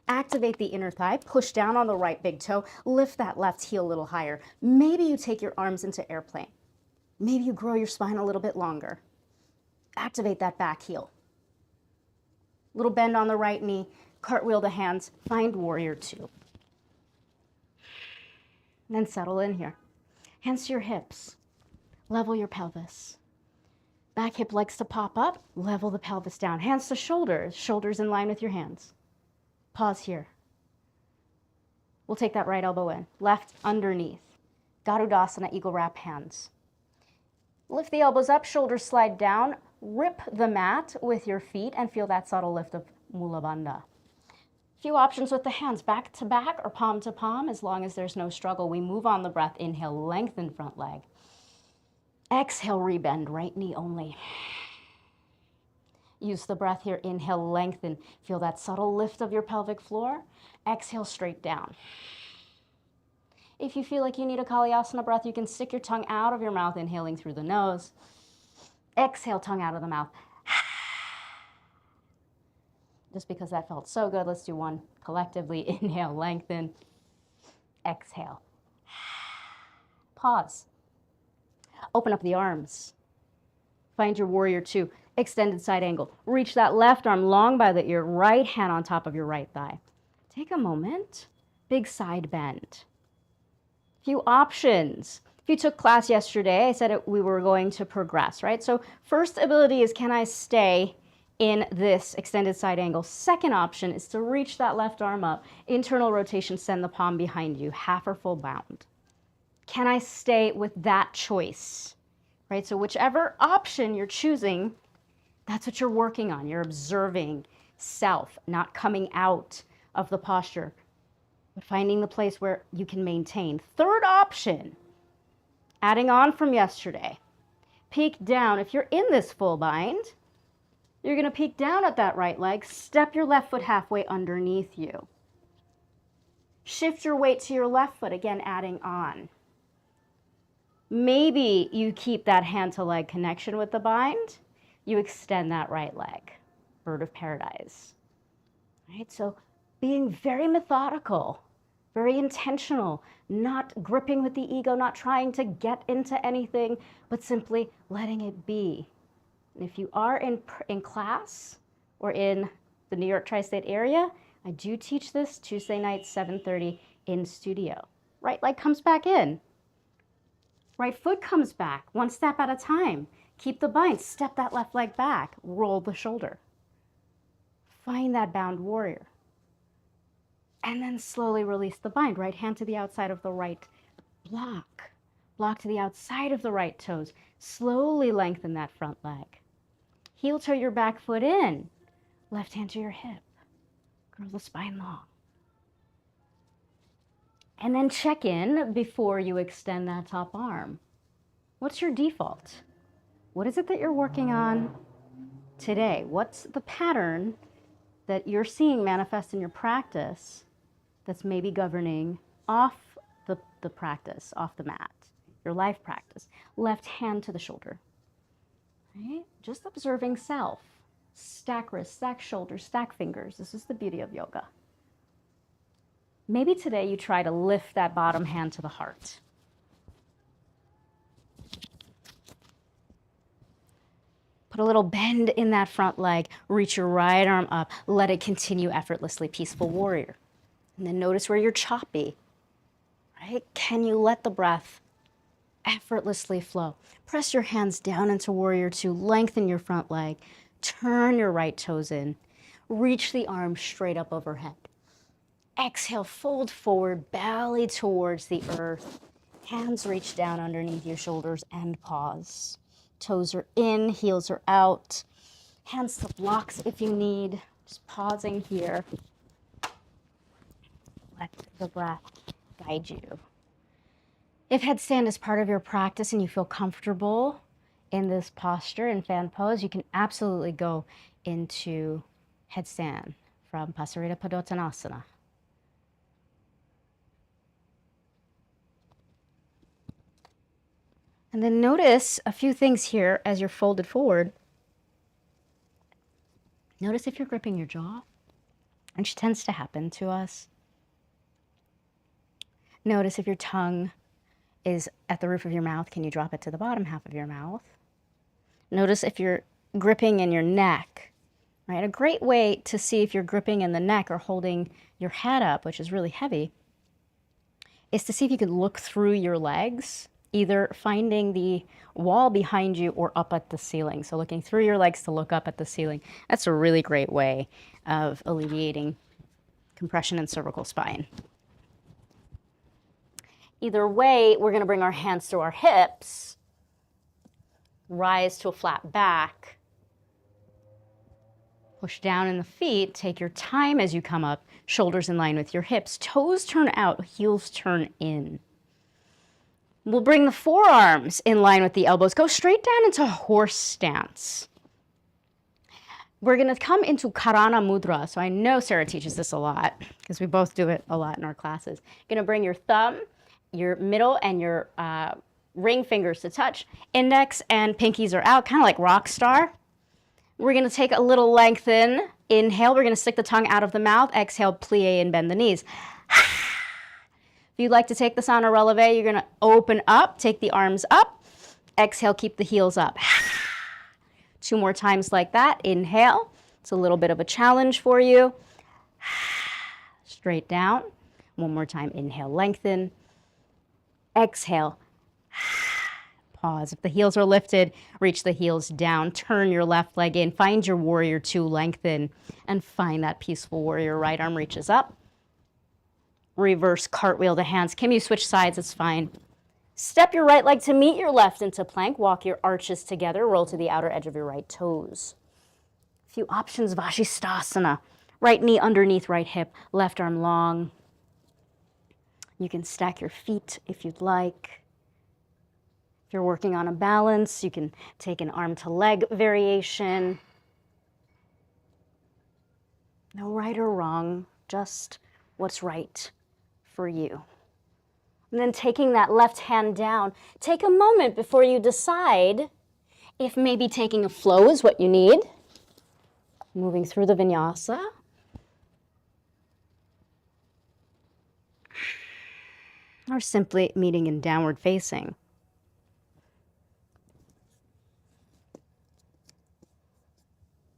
Activate the inner thigh, push down on the right big toe, lift that left heel a little higher. Maybe you take your arms into airplane. Maybe you grow your spine a little bit longer. Activate that back heel. Little bend on the right knee, cartwheel the hands, find warrior two. And then settle in here. Hands to your hips, level your pelvis. Back hip likes to pop up, level the pelvis down. Hands to shoulders, shoulders in line with your hands. Pause here. We'll take that right elbow in, left underneath. Garudasana, eagle wrap hands. Lift the elbows up, shoulders slide down. Rip the mat with your feet and feel that subtle lift of Mula Bandha. Few options with the hands, back to back or palm to palm, as long as there's no struggle. We move on the breath. Inhale, lengthen front leg. Exhale, rebend, right knee only. Use the breath here. Inhale, lengthen. Feel that subtle lift of your pelvic floor. Exhale, straight down. If you feel like you need a Kalyasana breath, you can stick your tongue out of your mouth, inhaling through the nose. Exhale, tongue out of the mouth. Just because that felt so good, let's do one collectively. Inhale, lengthen. Exhale. Pause. Open up the arms. Find your warrior two. Extended side angle. Reach that left arm long by the ear, right hand on top of your right thigh. Take a moment. Big side bend. Few options. If you took class yesterday, I said we were going to progress, right? So first ability is, can I stay in this extended side angle? Second option is to reach that left arm up. Internal rotation, send the palm behind you, half or full bound. Can I stay with that choice, right? So whichever option you're choosing, that's what you're working on. You're observing self, not coming out of the posture, but finding the place where you can maintain. Third option, adding on from yesterday, peek down. If you're in this full bind, you're going to peek down at that right leg, step your left foot halfway underneath you. Shift your weight to your left foot, again adding on. Maybe you keep that hand to leg connection with the bind. You extend that right leg, bird of paradise. Right? So being very methodical, very intentional, not gripping with the ego, not trying to get into anything, but simply letting it be. And if you are in class or in the New York tri-state area, I do teach this Tuesday night, 7:30 in studio. Right leg comes back in. Right foot comes back, one step at a time. Keep the bind, step that left leg back, roll the shoulder. Find that bound warrior. And then slowly release the bind. Right hand to the outside of the right block. Block to the outside of the right toes. Slowly lengthen that front leg. Heel toe your back foot in. Left hand to your hip. Grow the spine long. And then check in before you extend that top arm. What's your default? What is it that you're working on today? What's the pattern that you're seeing manifest in your practice that's maybe governing off the practice, off the mat, your life practice? Left hand to the shoulder, right? Just observing self. Stack wrists, stack shoulders, stack fingers. This is the beauty of yoga. Maybe today you try to lift that bottom hand to the heart. Put a little bend in that front leg. Reach your right arm up. Let it continue effortlessly. Peaceful warrior. And then notice where you're choppy. right? Can you let the breath effortlessly flow? Press your hands down into warrior two, lengthen your front leg, turn your right toes in, reach the arms straight up overhead. Exhale, fold forward, belly towards the earth. Hands reach down underneath your shoulders and pause. Toes are in, heels are out. Hands to blocks if you need. Just pausing here. Let the breath guide you. If headstand is part of your practice and you feel comfortable in this posture in fan pose, you can absolutely go into headstand from Pasarita Padottanasana. And then notice a few things here as you're folded forward. Notice if you're gripping your jaw, which tends to happen to us. Notice if your tongue is at the roof of your mouth, can you drop it to the bottom half of your mouth? Notice if you're gripping in your neck, right? A great way to see if you're gripping in the neck or holding your head up, which is really heavy, is to see if you could look through your legs, either finding the wall behind you or up at the ceiling. So looking through your legs to look up at the ceiling. That's a really great way of alleviating compression in cervical spine. Either way, we're going to bring our hands to our hips, rise to a flat back, push down in the feet, take your time as you come up, shoulders in line with your hips, toes turn out, heels turn in. We'll bring the forearms in line with the elbows, go straight down into horse stance. We're going to come into Padma Mudra. So I know Sarah teaches this a lot because we both do it a lot in our classes. Going to bring your thumb, your middle, and your ring fingers to touch. Index and pinkies are out, kind of like rock star. We're going to take a little lengthen. Inhale, we're going to stick the tongue out of the mouth. Exhale, plie and bend the knees. If you'd like to take this on a releve, you're going to open up, take the arms up. Exhale, keep the heels up. 2 more times like that. Inhale. It's a little bit of a challenge for you. Straight down. 1 more time. Inhale, lengthen. Exhale. Pause. If the heels are lifted, reach the heels down. Turn your left leg in. Find your warrior two, lengthen, and find that peaceful warrior. Right arm reaches up. Reverse cartwheel the hands. Can you switch sides? It's fine. Step your right leg to meet your left into plank. Walk your arches together. Roll to the outer edge of your right toes. A few options. Vashisthasana. Right knee underneath right hip. Left arm long. You can stack your feet if you'd like. If you're working on a balance, you can take an arm to leg variation. No right or wrong, just what's right for you. And then taking that left hand down, take a moment before you decide if maybe taking a flow is what you need. Moving through the vinyasa. Or simply meeting in downward facing.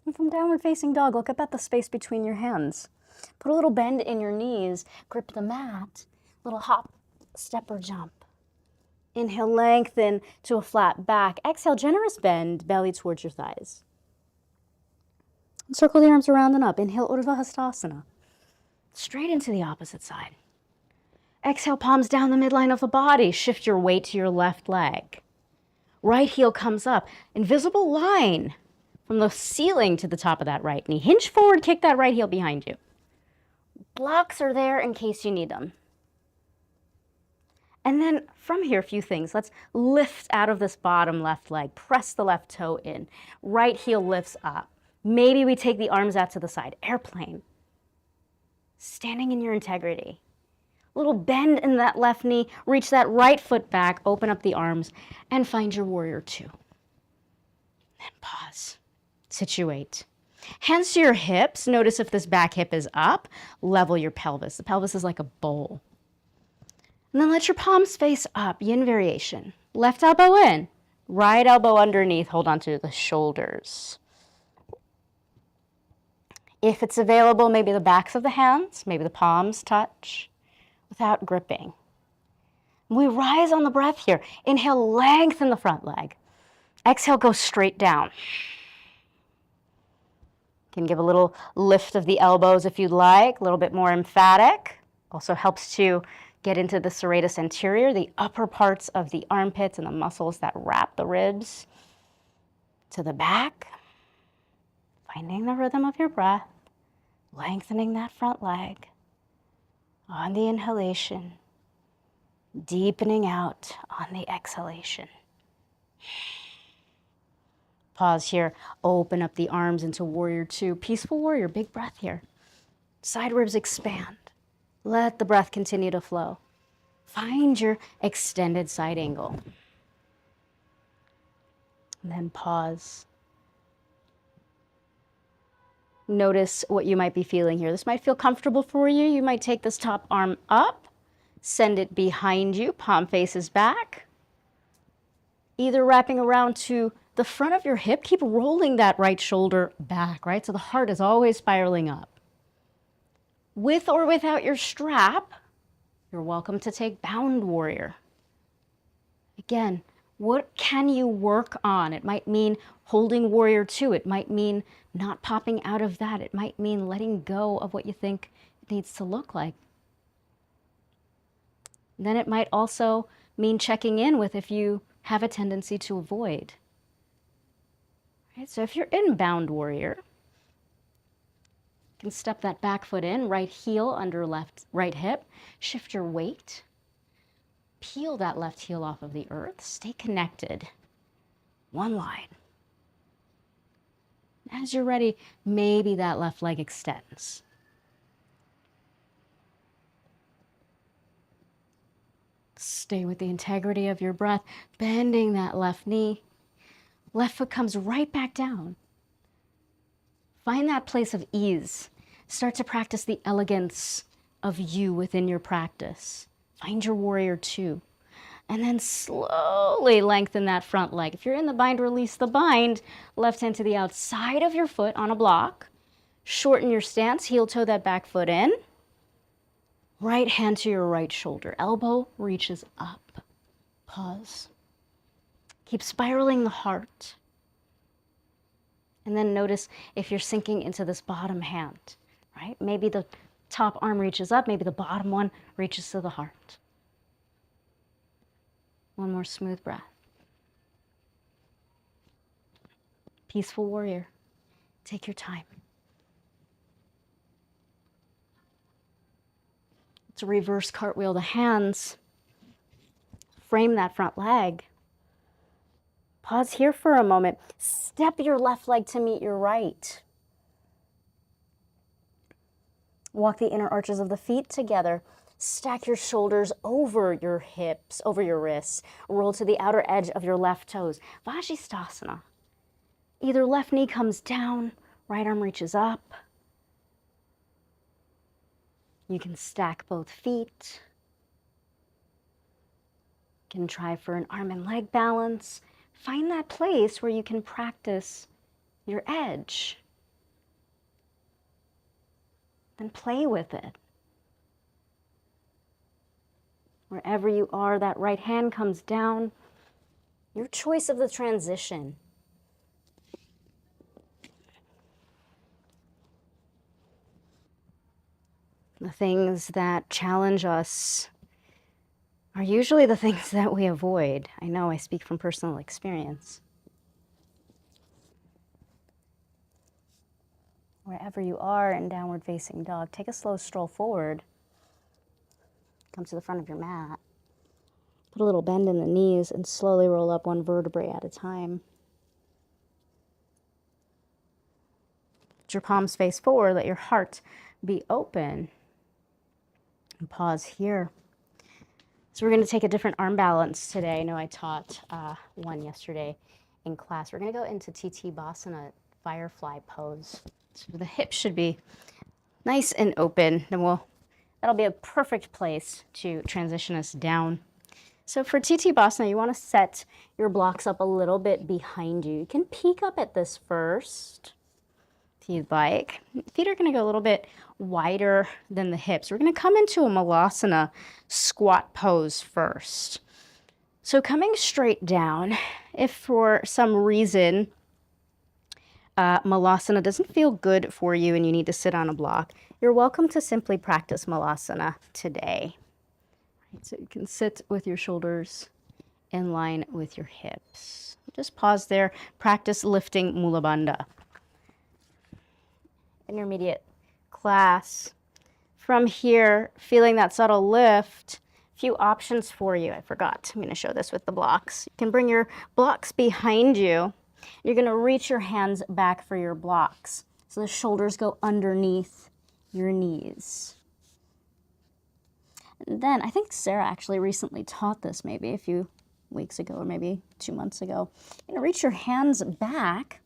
And from downward facing dog, look up at the space between your hands. Put a little bend in your knees, grip the mat, little hop, step or jump. Inhale, lengthen to a flat back. Exhale, generous bend, belly towards your thighs. Circle the arms around and up. Inhale, Urdhva Hastasana. Straight into the opposite side. Exhale, palms down the midline of the body. Shift your weight to your left leg. Right heel comes up. Invisible line from the ceiling to the top of that right knee. Hinge forward, kick that right heel behind you. Blocks are there in case you need them. And then from here, a few things. Let's lift out of this bottom left leg. Press the left toe in. Right heel lifts up. Maybe we take the arms out to the side. Airplane. Standing in your integrity. Little bend in that left knee. Reach that right foot back. Open up the arms and find your warrior two. Then pause. Situate. Hands to your hips. Notice if this back hip is up. Level your pelvis. The pelvis is like a bowl. And then let your palms face up. Yin variation. Left elbow in. Right elbow underneath. Hold on to the shoulders. If it's available, maybe the backs of the hands. Maybe the palms touch without gripping. We rise on the breath here. Inhale, lengthen the front leg. Exhale, go straight down. You can give a little lift of the elbows if you'd like, a little bit more emphatic. Also helps to get into the serratus anterior, the upper parts of the armpits and the muscles that wrap the ribs to the back. Finding the rhythm of your breath, lengthening that front leg on the inhalation, deepening out on the exhalation. Pause here, open up the arms into warrior two. Peaceful warrior, big breath here. Side ribs expand. Let the breath continue to flow. Find your extended side angle. And then pause. Notice what you might be feeling here. This might feel comfortable for you. You might take this top arm up, send it behind you, palm faces back. Either wrapping around to the front of your hip, keep rolling that right shoulder back, right? So the heart is always spiraling up. With or without your strap, you're welcome to take bound warrior. Again, what can you work on? It might mean holding warrior two. It might mean not popping out of that. It might mean letting go of what you think it needs to look like. Then it might also mean checking in with if you have a tendency to avoid. Right, so if you're in bound warrior, you can step that back foot in, right heel under right hip, shift your weight, peel that left heel off of the earth, stay connected, one line. As you're ready, maybe that left leg extends. Stay with the integrity of your breath, bending that left knee. Left foot comes right back down. Find that place of ease. Start to practice the elegance of you within your practice. Find your warrior two. And then slowly lengthen that front leg. If you're in the bind, release the bind. Left hand to the outside of your foot on a block. Shorten your stance, heel toe that back foot in. Right hand to your right shoulder. Elbow reaches up. Pause. Keep spiraling the heart. And then notice if you're sinking into this bottom hand, right? Maybe the top arm reaches up, maybe the bottom one reaches to the heart. One more smooth breath. Peaceful warrior. Take your time. Let's reverse cartwheel the hands. Frame that front leg. Pause here for a moment. Step your left leg to meet your right. Walk the inner arches of the feet together. Stack your shoulders over your hips, over your wrists. Roll to the outer edge of your left toes. Vajrasthasana. Either left knee comes down, right arm reaches up. You can stack both feet. You can try for an arm and leg balance. Find that place where you can practice your edge. Then play with it. Wherever you are, that right hand comes down. Your choice of the transition. The things that challenge us are usually the things that we avoid. I know I speak from personal experience. Wherever you are in downward facing dog, take a slow stroll forward. Come to the front of your mat. Put a little bend in the knees and slowly roll up one vertebrae at a time. Let your palms face forward. Let your heart be open. And pause here. So we're going to take a different arm balance today. I know I taught one yesterday in class. We're going to go into 𝗔𝗿𝘁𝗀𝘀, firefly pose. So the hips should be nice and open. Then that'll be a perfect place to transition us down. So for 𝗔𝗿𝘁𝘁𝘀, you want to set your blocks up a little bit behind you. You can peek up at this first. if you'd like. Feet are going to go a little bit wider than the hips. We're going to come into a malasana squat pose first. So coming straight down, if for some reason malasana doesn't feel good for you and you need to sit on a block, you're welcome to simply practice malasana today. So you can sit with your shoulders in line with your hips. Just pause there. Practice lifting mula bandha. Intermediate class. From here, feeling that subtle lift, few options for you. I forgot. I'm going to show this with the blocks. You can bring your blocks behind you. You're going to reach your hands back for your blocks. So the shoulders go underneath your knees. And then, I think Sarah actually recently taught this maybe a few weeks ago or maybe 2 months ago. You're going to reach your hands back.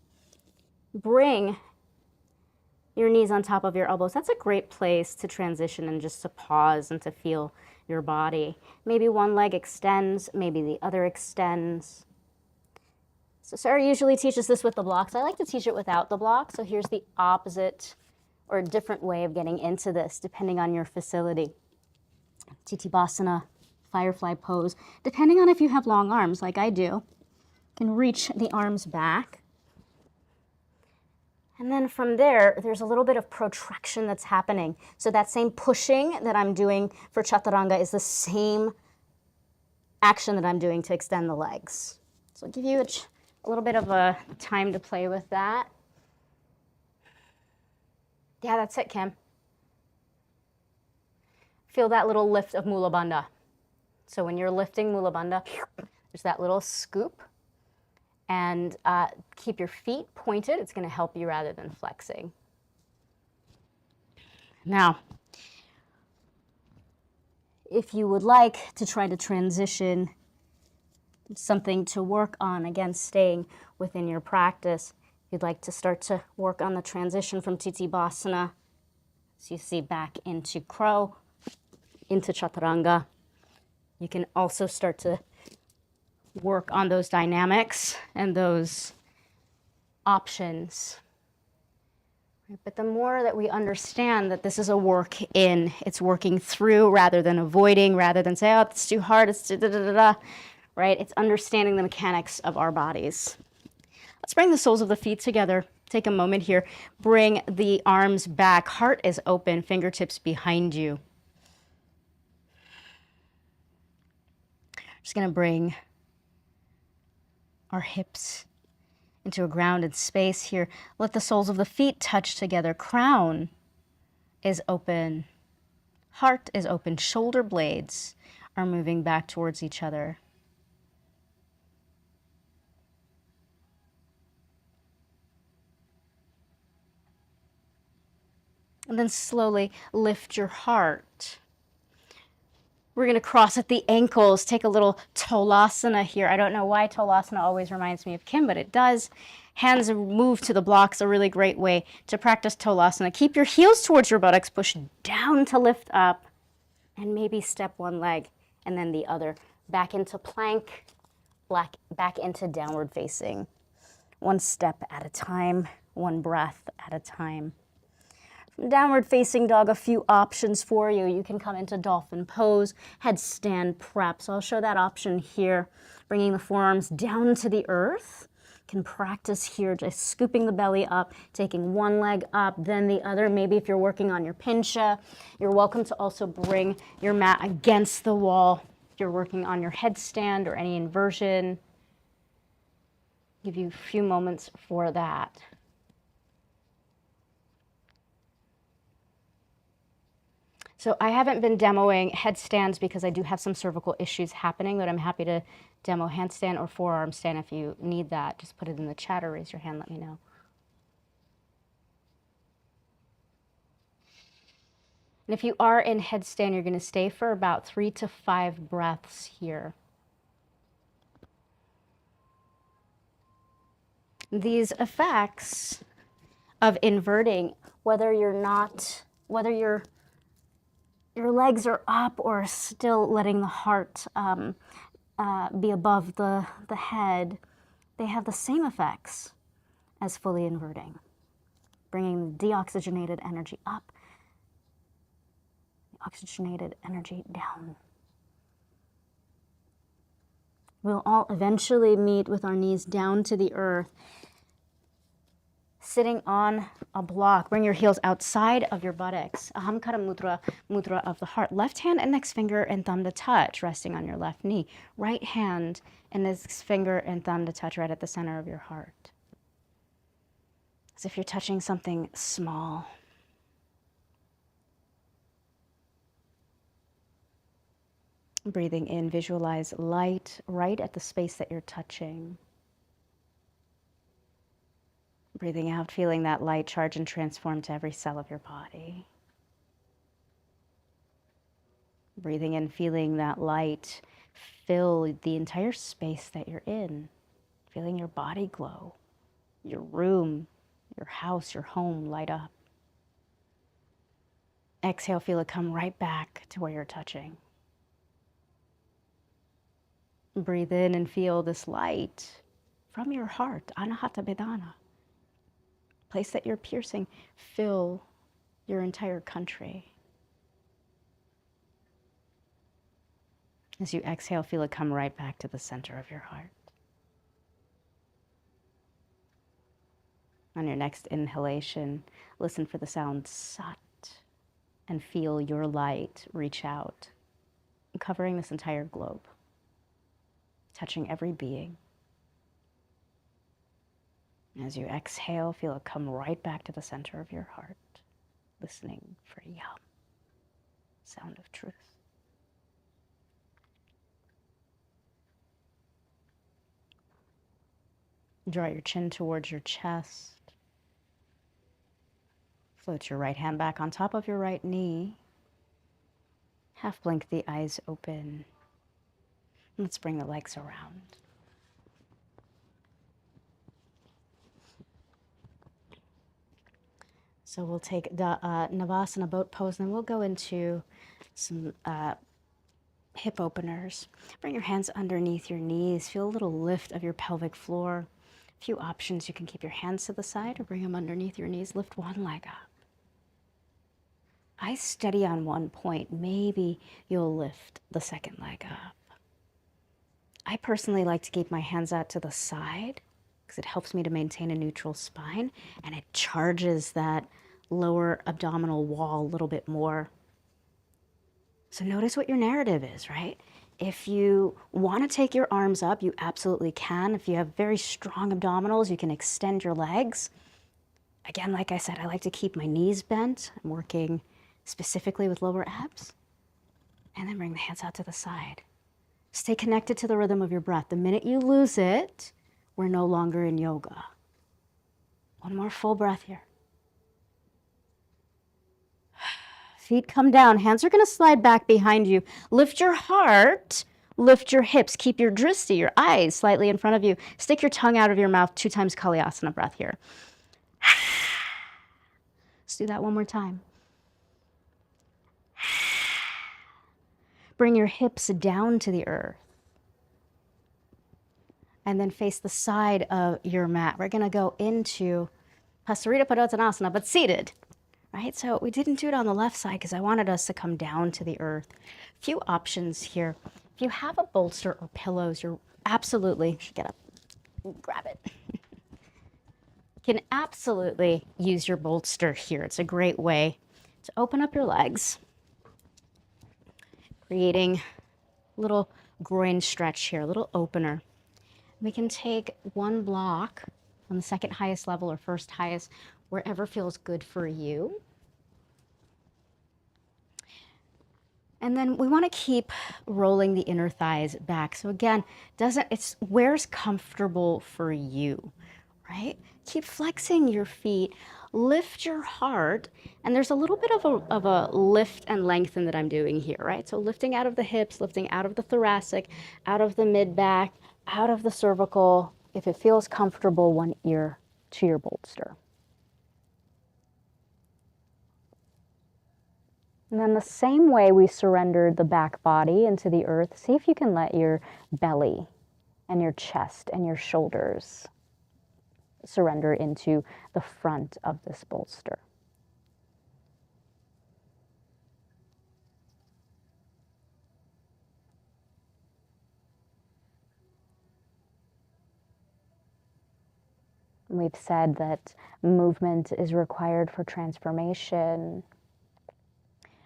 Bring your knees on top of your elbows. That's a great place to transition and just to pause and to feel your body. Maybe one leg extends, maybe the other extends. So Sarah usually teaches this with the blocks. I like to teach it without the blocks. So here's the opposite or a different way of getting into this depending on your facility. Titibhasana, firefly pose. Depending on if you have long arms like I do, you can reach the arms back. And then from there, there's a little bit of protraction that's happening. So that same pushing that I'm doing for chaturanga is the same action that I'm doing to extend the legs. So I'll give you a little bit of a time to play with that. Yeah, that's it, Kim. Feel that little lift of mula bandha. So when you're lifting mula bandha, there's that little scoop. And keep your feet pointed. It's going to help you rather than flexing. Now, if you would like to try to transition something to work on, again, staying within your practice, you'd like to start to work on the transition from Titibhasana, so you see back into crow, into chaturanga. You can also start to work on those dynamics and those options. But the more that we understand that this is a work in, it's working through rather than avoiding, rather than say, oh, it's too hard, it's too da-da-da-da, right? It's understanding the mechanics of our bodies. Let's bring the soles of the feet together. Take a moment here. Bring the arms back. Heart is open, fingertips behind you. Just going to bring our hips into a grounded space here. Let the soles of the feet touch together. Crown is open. Heart is open. Shoulder blades are moving back towards each other. And then slowly lift your heart. We're going to cross at the ankles, take a little tolasana here. I don't know why tolasana always reminds me of Kim, but it does. Hands move to the blocks, a really great way to practice tolasana. Keep your heels towards your buttocks, push down to lift up, and maybe step one leg and then the other. Back into plank, back into downward facing. One step at a time, one breath at a time. Downward facing dog, a few options for you. You can come into dolphin pose, headstand prep. So I'll show that option here. Bringing the forearms down to the earth. You can practice here, just scooping the belly up, taking one leg up, then the other. Maybe if you're working on your pincha, you're welcome to also bring your mat against the wall. If you're working on your headstand or any inversion, give you a few moments for that. So I haven't been demoing headstands because I do have some cervical issues happening, but I'm happy to demo handstand or forearm stand if you need that. Just put it in the chat or raise your hand, let me know. And if you are in headstand, you're going to stay for about 3 to 5 breaths here. These effects of inverting, whether your legs are up or still letting the heart be above the head, they have the same effects as fully inverting. bringing the deoxygenated energy up, the oxygenated energy down. We'll all eventually meet with our knees down to the earth, sitting on a block. Bring your heels outside of your buttocks. Ahamkara Mudra, mudra of the heart. Left hand, index finger, and thumb to touch, resting on your left knee. Right hand, index finger, and thumb to touch right at the center of your heart. As if you're touching something small. Breathing in, visualize light right at the space that you're touching. Breathing out, feeling that light charge and transform to every cell of your body. Breathing in, feeling that light fill the entire space that you're in. Feeling your body glow, your room, your house, your home light up. Exhale, feel it come right back to where you're touching. Breathe in and feel this light from your heart, anahata vedana. Place that you're piercing, fill your entire country. As you exhale, feel it come right back to the center of your heart. On your next inhalation, listen for the sound sat and feel your light reach out, covering this entire globe, touching every being. As you exhale, feel it come right back to the center of your heart, listening for yam, sound of truth. Draw your chin towards your chest. Float your right hand back on top of your right knee. Half blink the eyes open. Let's bring the legs around. So we'll take the Navasana boat pose, and then we'll go into some hip openers. Bring your hands underneath your knees. Feel a little lift of your pelvic floor. A few options. You can keep your hands to the side or bring them underneath your knees. Lift one leg up. Eyes steady on one point. Maybe you'll lift the second leg up. I personally like to keep my hands out to the side because it helps me to maintain a neutral spine, and it charges that lower abdominal wall a little bit more. So notice what your narrative is, right? If you want to take your arms up, you absolutely can. If you have very strong abdominals, you can extend your legs. Again, like I said, I like to keep my knees bent. I'm working specifically with lower abs. And then bring the hands out to the side. Stay connected to the rhythm of your breath. The minute you lose it, we're no longer in yoga. One more full breath here. Feet come down. Hands are going to slide back behind you. Lift your heart. Lift your hips. Keep your drishti, your eyes, slightly in front of you. Stick your tongue out of your mouth 2 times Kalyasana breath here. Let's do that one more time. Bring your hips down to the earth. And then face the side of your mat. We're going to go into Pasarita Padottanasana, but seated. Right? So we didn't do it on the left side because I wanted us to come down to the earth. A few options here. If you have a bolster or pillows, you're absolutely, should get up, grab it. Can absolutely use your bolster here. It's a great way to open up your legs, creating a little groin stretch here, a little opener. We can take one block on the second highest level or first highest, wherever feels good for you. And then we want to keep rolling the inner thighs back. So again, it's where's comfortable for you, right? Keep flexing your feet, lift your heart, and there's a little bit of a lift and lengthen that I'm doing here, right? So lifting out of the hips, lifting out of the thoracic, out of the mid-back, out of the cervical. If it feels comfortable, one ear to your bolster. And then the same way we surrendered the back body into the earth, see if you can let your belly and your chest and your shoulders surrender into the front of this bolster. We've said that movement is required for transformation,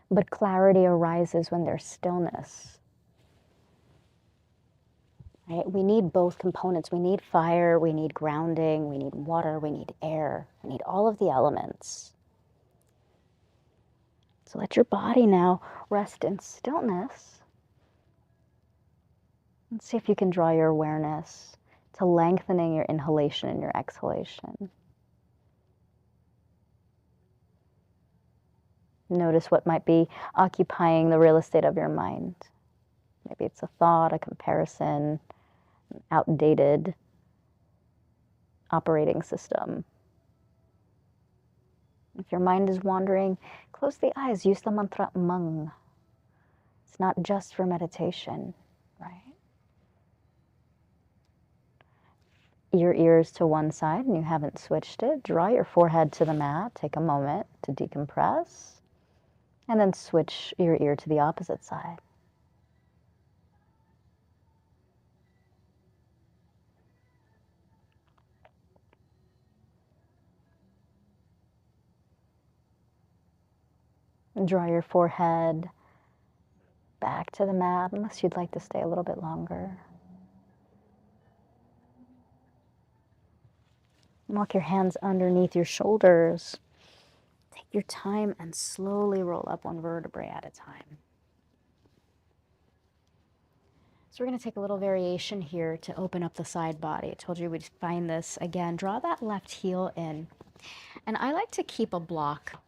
but clarity arises when there's stillness. Right? We need both components. We need fire, we need grounding, we need water, we need air, we need all of the elements. So let your body now rest in stillness. And see if you can draw your awareness to lengthening your inhalation and your exhalation. Notice what might be occupying the real estate of your mind. Maybe it's a thought, a comparison, an outdated operating system. If your mind is wandering, close the eyes, use the mantra mung. It's not just for meditation, right? Your ears to one side and you haven't switched it. Draw your forehead to the mat. Take a moment to decompress. And then switch your ear to the opposite side. And draw your forehead back to the mat unless you'd like to stay a little bit longer. Walk your hands underneath your shoulders. Take your time and slowly roll up one vertebrae at a time. So we're going to take a little variation here to open up the side body. I told you we'd find this again. Draw that left heel in. And I like to keep a block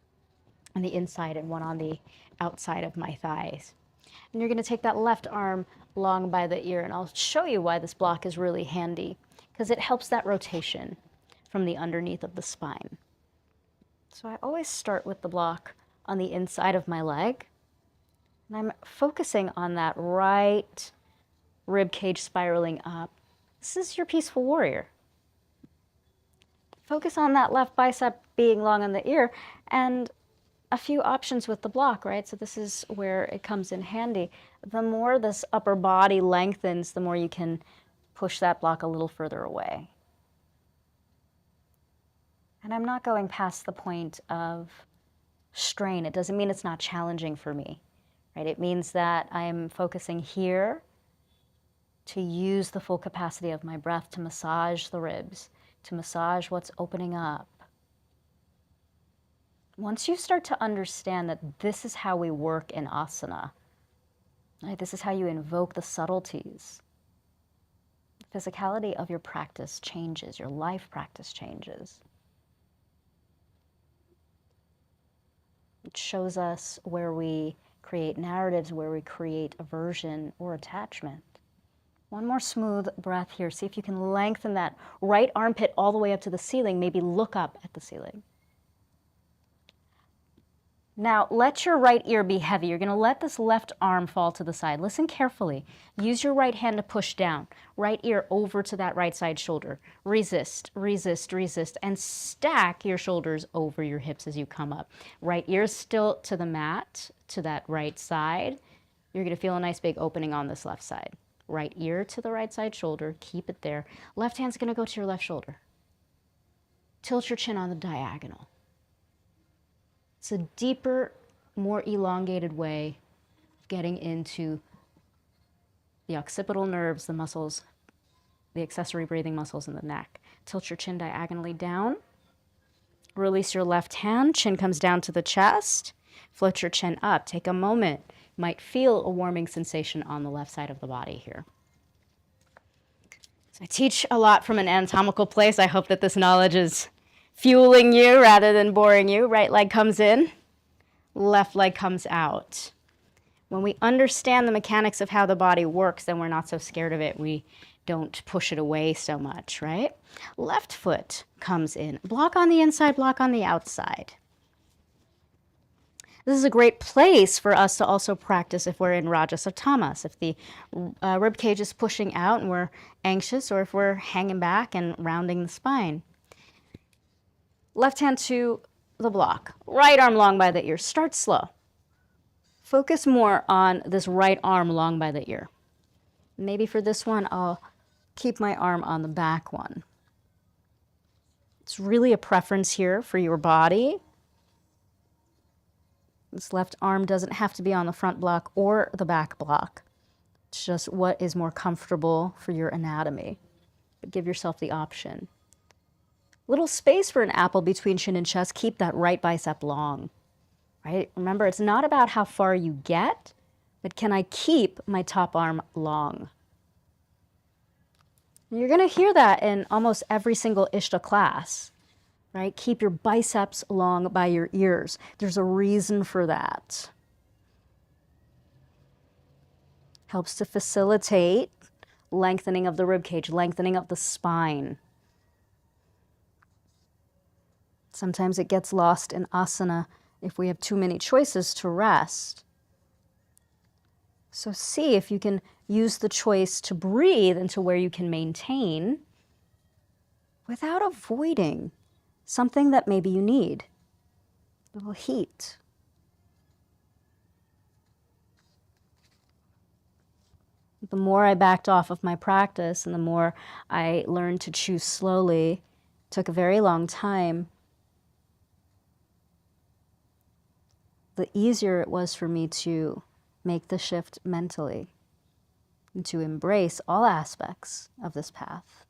on the inside and one on the outside of my thighs. And you're going to take that left arm long by the ear, and I'll show you why this block is really handy, because it helps that rotation from the underneath of the spine. So I always start with the block on the inside of my leg, and I'm focusing on that right rib cage spiraling up. This is your peaceful warrior. Focus on that left bicep being long on the ear, and a few options with the block, right? So this is where it comes in handy. The more this upper body lengthens, the more you can push that block a little further away. And I'm not going past the point of strain. It doesn't mean it's not challenging for me, right? It means that I'm focusing here to use the full capacity of my breath to massage the ribs, to massage what's opening up. Once you start to understand that this is how we work in asana, right? This is how you invoke the subtleties. The physicality of your practice changes, your life practice changes. It shows us where we create narratives, where we create aversion or attachment. One more smooth breath here. See if you can lengthen that right armpit all the way up to the ceiling. Maybe look up at the ceiling. Now, let your right ear be heavy. You're going to let this left arm fall to the side. Listen carefully. Use your right hand to push down. Right ear over to that right side shoulder. Resist, resist, resist, and stack your shoulders over your hips as you come up. Right ear still to the mat, to that right side. You're going to feel a nice big opening on this left side. Right ear to the right side shoulder. Keep it there. Left hand's going to go to your left shoulder. Tilt your chin on the diagonal. It's a deeper, more elongated way of getting into the occipital nerves, the muscles, the accessory breathing muscles in the neck. Tilt your chin diagonally down. Release your left hand. Chin comes down to the chest. Float your chin up. Take a moment. You might feel a warming sensation on the left side of the body here. So I teach a lot from an anatomical place. I hope that this knowledge is fueling you rather than boring you. Right leg comes in, left leg comes out. When we understand the mechanics of how the body works, then we're not so scared of it. We don't push it away so much, right? Left foot comes in. Block on the inside, block on the outside. This is a great place for us to also practice if we're in Rajas Tamas, if the rib cage is pushing out and we're anxious, or if we're hanging back and rounding the spine. Left hand to the block. Right arm long by the ear. Start slow. Focus more on this right arm long by the ear. Maybe for this one, I'll keep my arm on the back one. It's really a preference here for your body. This left arm doesn't have to be on the front block or the back block. It's just what is more comfortable for your anatomy. But give yourself the option. Little space for an apple between chin and chest. Keep that right bicep long. Right? Remember, it's not about how far you get, but can I keep my top arm long? You're going to hear that in almost every single Ishta class, right? Keep your biceps long by your ears. There's a reason for that. Helps to facilitate lengthening of the rib cage, lengthening of the spine. Sometimes it gets lost in asana if we have too many choices to rest. So see if you can use the choice to breathe into where you can maintain without avoiding something that maybe you need. A little heat. The more I backed off of my practice and the more I learned to choose slowly, took a very long time, the easier it was for me to make the shift mentally and to embrace all aspects of this path.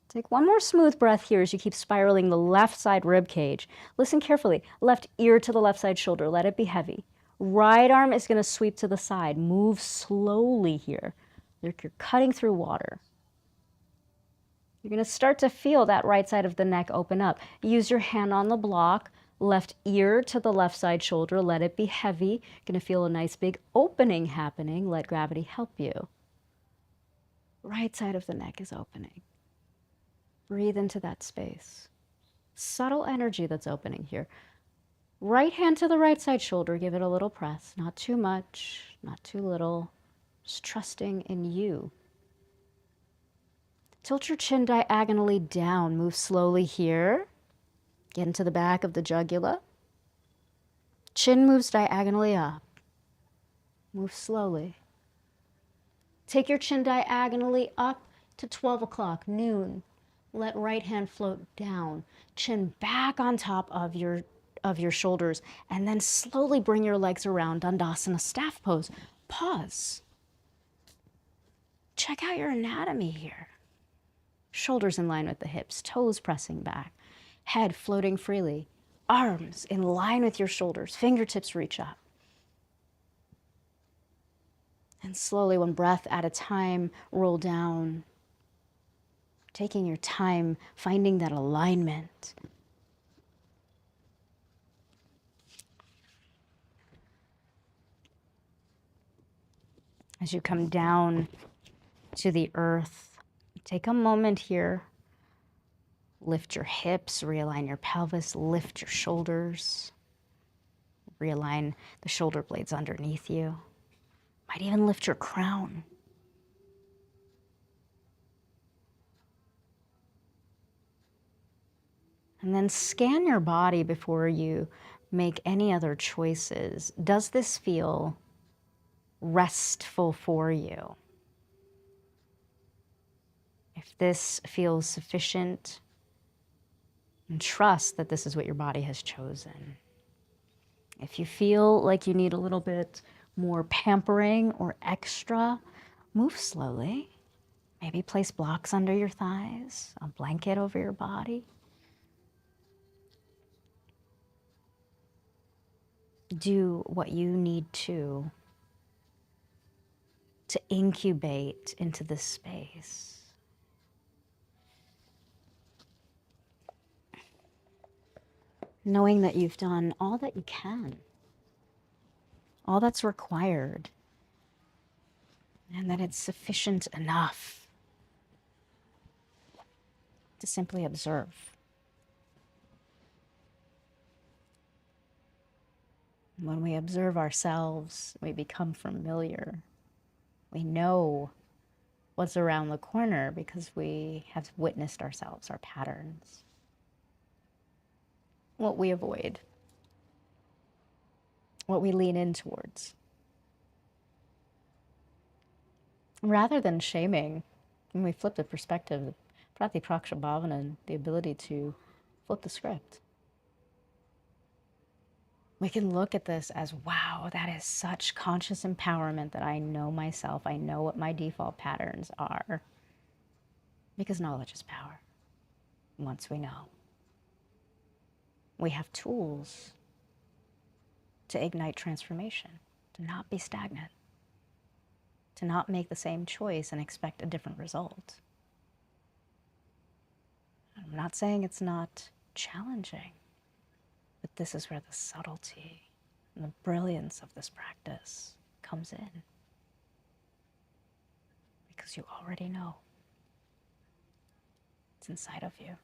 Take one more smooth breath here as you keep spiraling the left side rib cage. Listen carefully. Left ear to the left side shoulder. Let it be heavy. Right arm is going to sweep to the side. Move slowly here. Like you're cutting through water. You're going to start to feel that right side of the neck open up. Use your hand on the block. Left ear to the left side shoulder. Let it be heavy. You're going to feel a nice big opening happening. Let gravity help you. Right side of the neck is opening. Breathe into that space. Subtle energy that's opening here. Right hand to the right side shoulder. Give it a little press. Not too much, not too little. Just trusting in you. Tilt your chin diagonally down. Move slowly here. Get into the back of the jugular. Chin moves diagonally up. Move slowly. Take your chin diagonally up to 12 o'clock, noon. Let right hand float down. Chin back on top of your shoulders. And then slowly bring your legs around, Dandasana staff pose. Pause. Check out your anatomy here. Shoulders in line with the hips, toes pressing back. Head floating freely, arms in line with your shoulders, fingertips reach up. And slowly, one breath at a time, roll down. Taking your time, finding that alignment. As you come down to the earth, take a moment here. Lift your hips, realign your pelvis, lift your shoulders. Realign the shoulder blades underneath you. Might even lift your crown. And then scan your body before you make any other choices. Does this feel restful for you? If this feels sufficient, and trust that this is what your body has chosen. If you feel like you need a little bit more pampering or extra, move slowly. Maybe place blocks under your thighs, a blanket over your body. Do what you need to incubate into this space. Knowing that you've done all that you can, all that's required, and that it's sufficient enough to simply observe. When we observe ourselves, we become familiar. We know what's around the corner because we have witnessed ourselves, our patterns. what we avoid, what we lean in towards. Rather than shaming, when we flip the perspective, Pratipraksha the ability to flip the script. We can look at this as, wow, that is such conscious empowerment that I know myself. I know what my default patterns are. Because knowledge is power. Once we know, we have tools to ignite transformation, to not be stagnant, to not make the same choice and expect a different result. I'm not saying it's not challenging, but this is where the subtlety and the brilliance of this practice comes in. Because you already know. It's inside of you.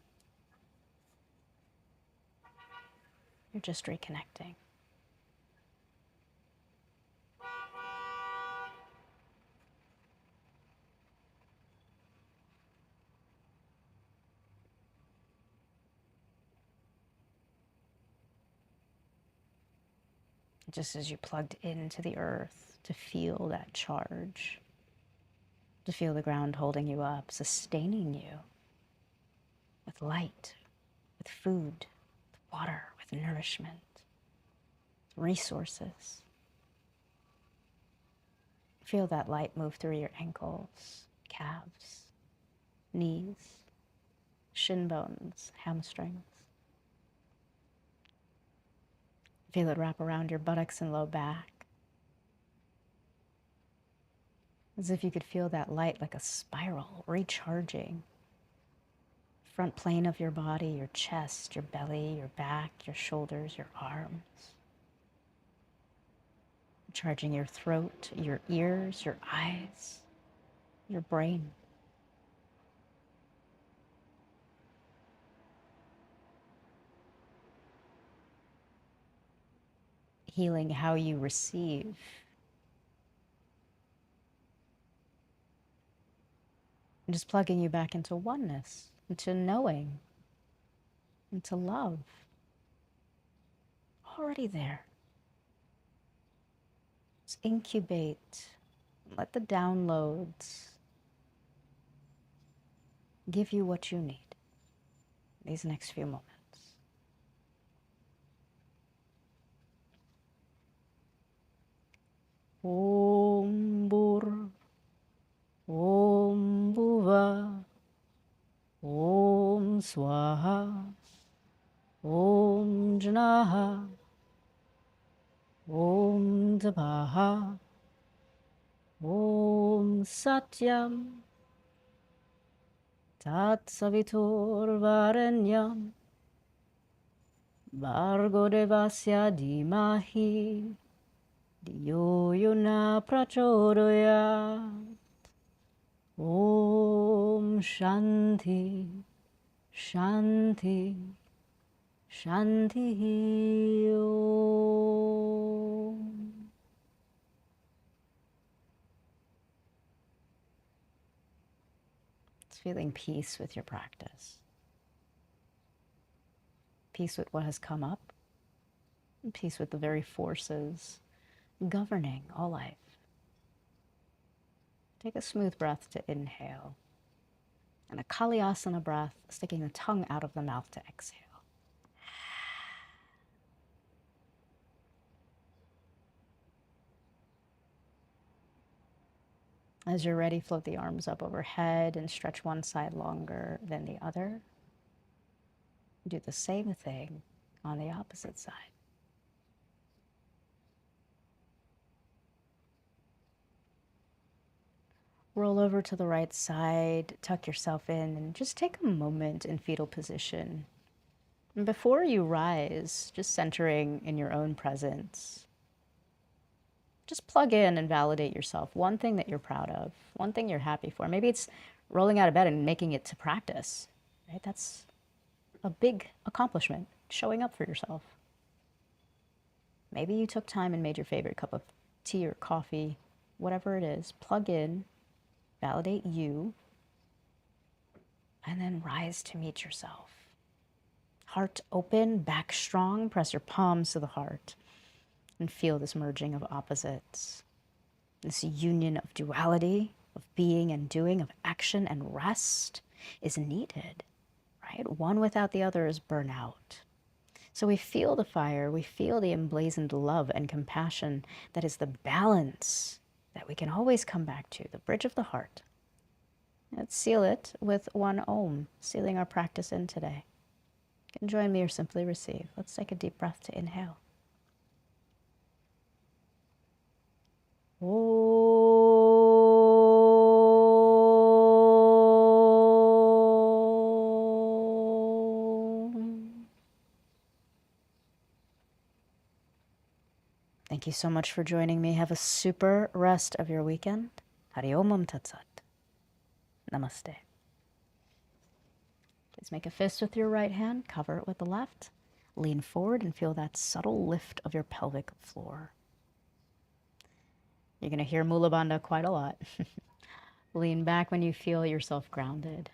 You're just reconnecting. Just as you plugged into the earth to feel that charge, to feel the ground holding you up, sustaining you with light, with food, with water, with nourishment, with resources. Feel that light move through your ankles, calves, knees, shin bones, hamstrings. Feel it wrap around your buttocks and low back. As if you could feel that light like a spiral, recharging. Front plane of your body, your chest, your belly, your back, your shoulders, your arms. Charging your throat, your ears, your eyes, your brain. Healing how you receive. And just plugging you back into oneness, into knowing, into love. Already there. Just incubate. Let the downloads give you what you need these next few moments. Om Bur, Om Bhuva, Om Swaha, Om Jnaha, Om Tapaha, Om Satyam, Tat Savitur Varenyam, Bhargo Devasya Dhimahi, Dhiyo Yona Prachodayat. Om Shanti, Shanti, Shanti Om. It's feeling peace with your practice. Peace with what has come up. And peace with the very forces governing all life. Take a smooth breath to inhale. And a Kalyasana breath, sticking the tongue out of the mouth to exhale. As you're ready, float the arms up overhead and stretch one side longer than the other. Do the same thing on the opposite side. Roll over to the right side, tuck yourself in, and just take a moment in fetal position. And before you rise, just centering in your own presence, just plug in and validate yourself. One thing that you're proud of, one thing you're happy for. Maybe it's rolling out of bed and making it to practice, right? That's a big accomplishment, showing up for yourself. Maybe you took time and made your favorite cup of tea or coffee, whatever it is. Plug in, validate you, and then rise to meet yourself. Heart open, back strong. Press your palms to the heart and feel this merging of opposites. This union of duality, of being and doing, of action and rest is needed, right? One without the other is burnout. So we feel the fire, we feel the emblazoned love and compassion that is the balance that we can always come back to, the bridge of the heart. Let's seal it with one Om, sealing our practice in today. You can join me or simply receive. Let's take a deep breath to inhale. Thank you so much for joining me. Have a super rest of your weekend. Hari Om Tat Sat. Namaste. Please make a fist with your right hand, cover it with the left. Lean forward and feel that subtle lift of your pelvic floor. You're going to hear Mula Bandha quite a lot. Lean back when you feel yourself grounded.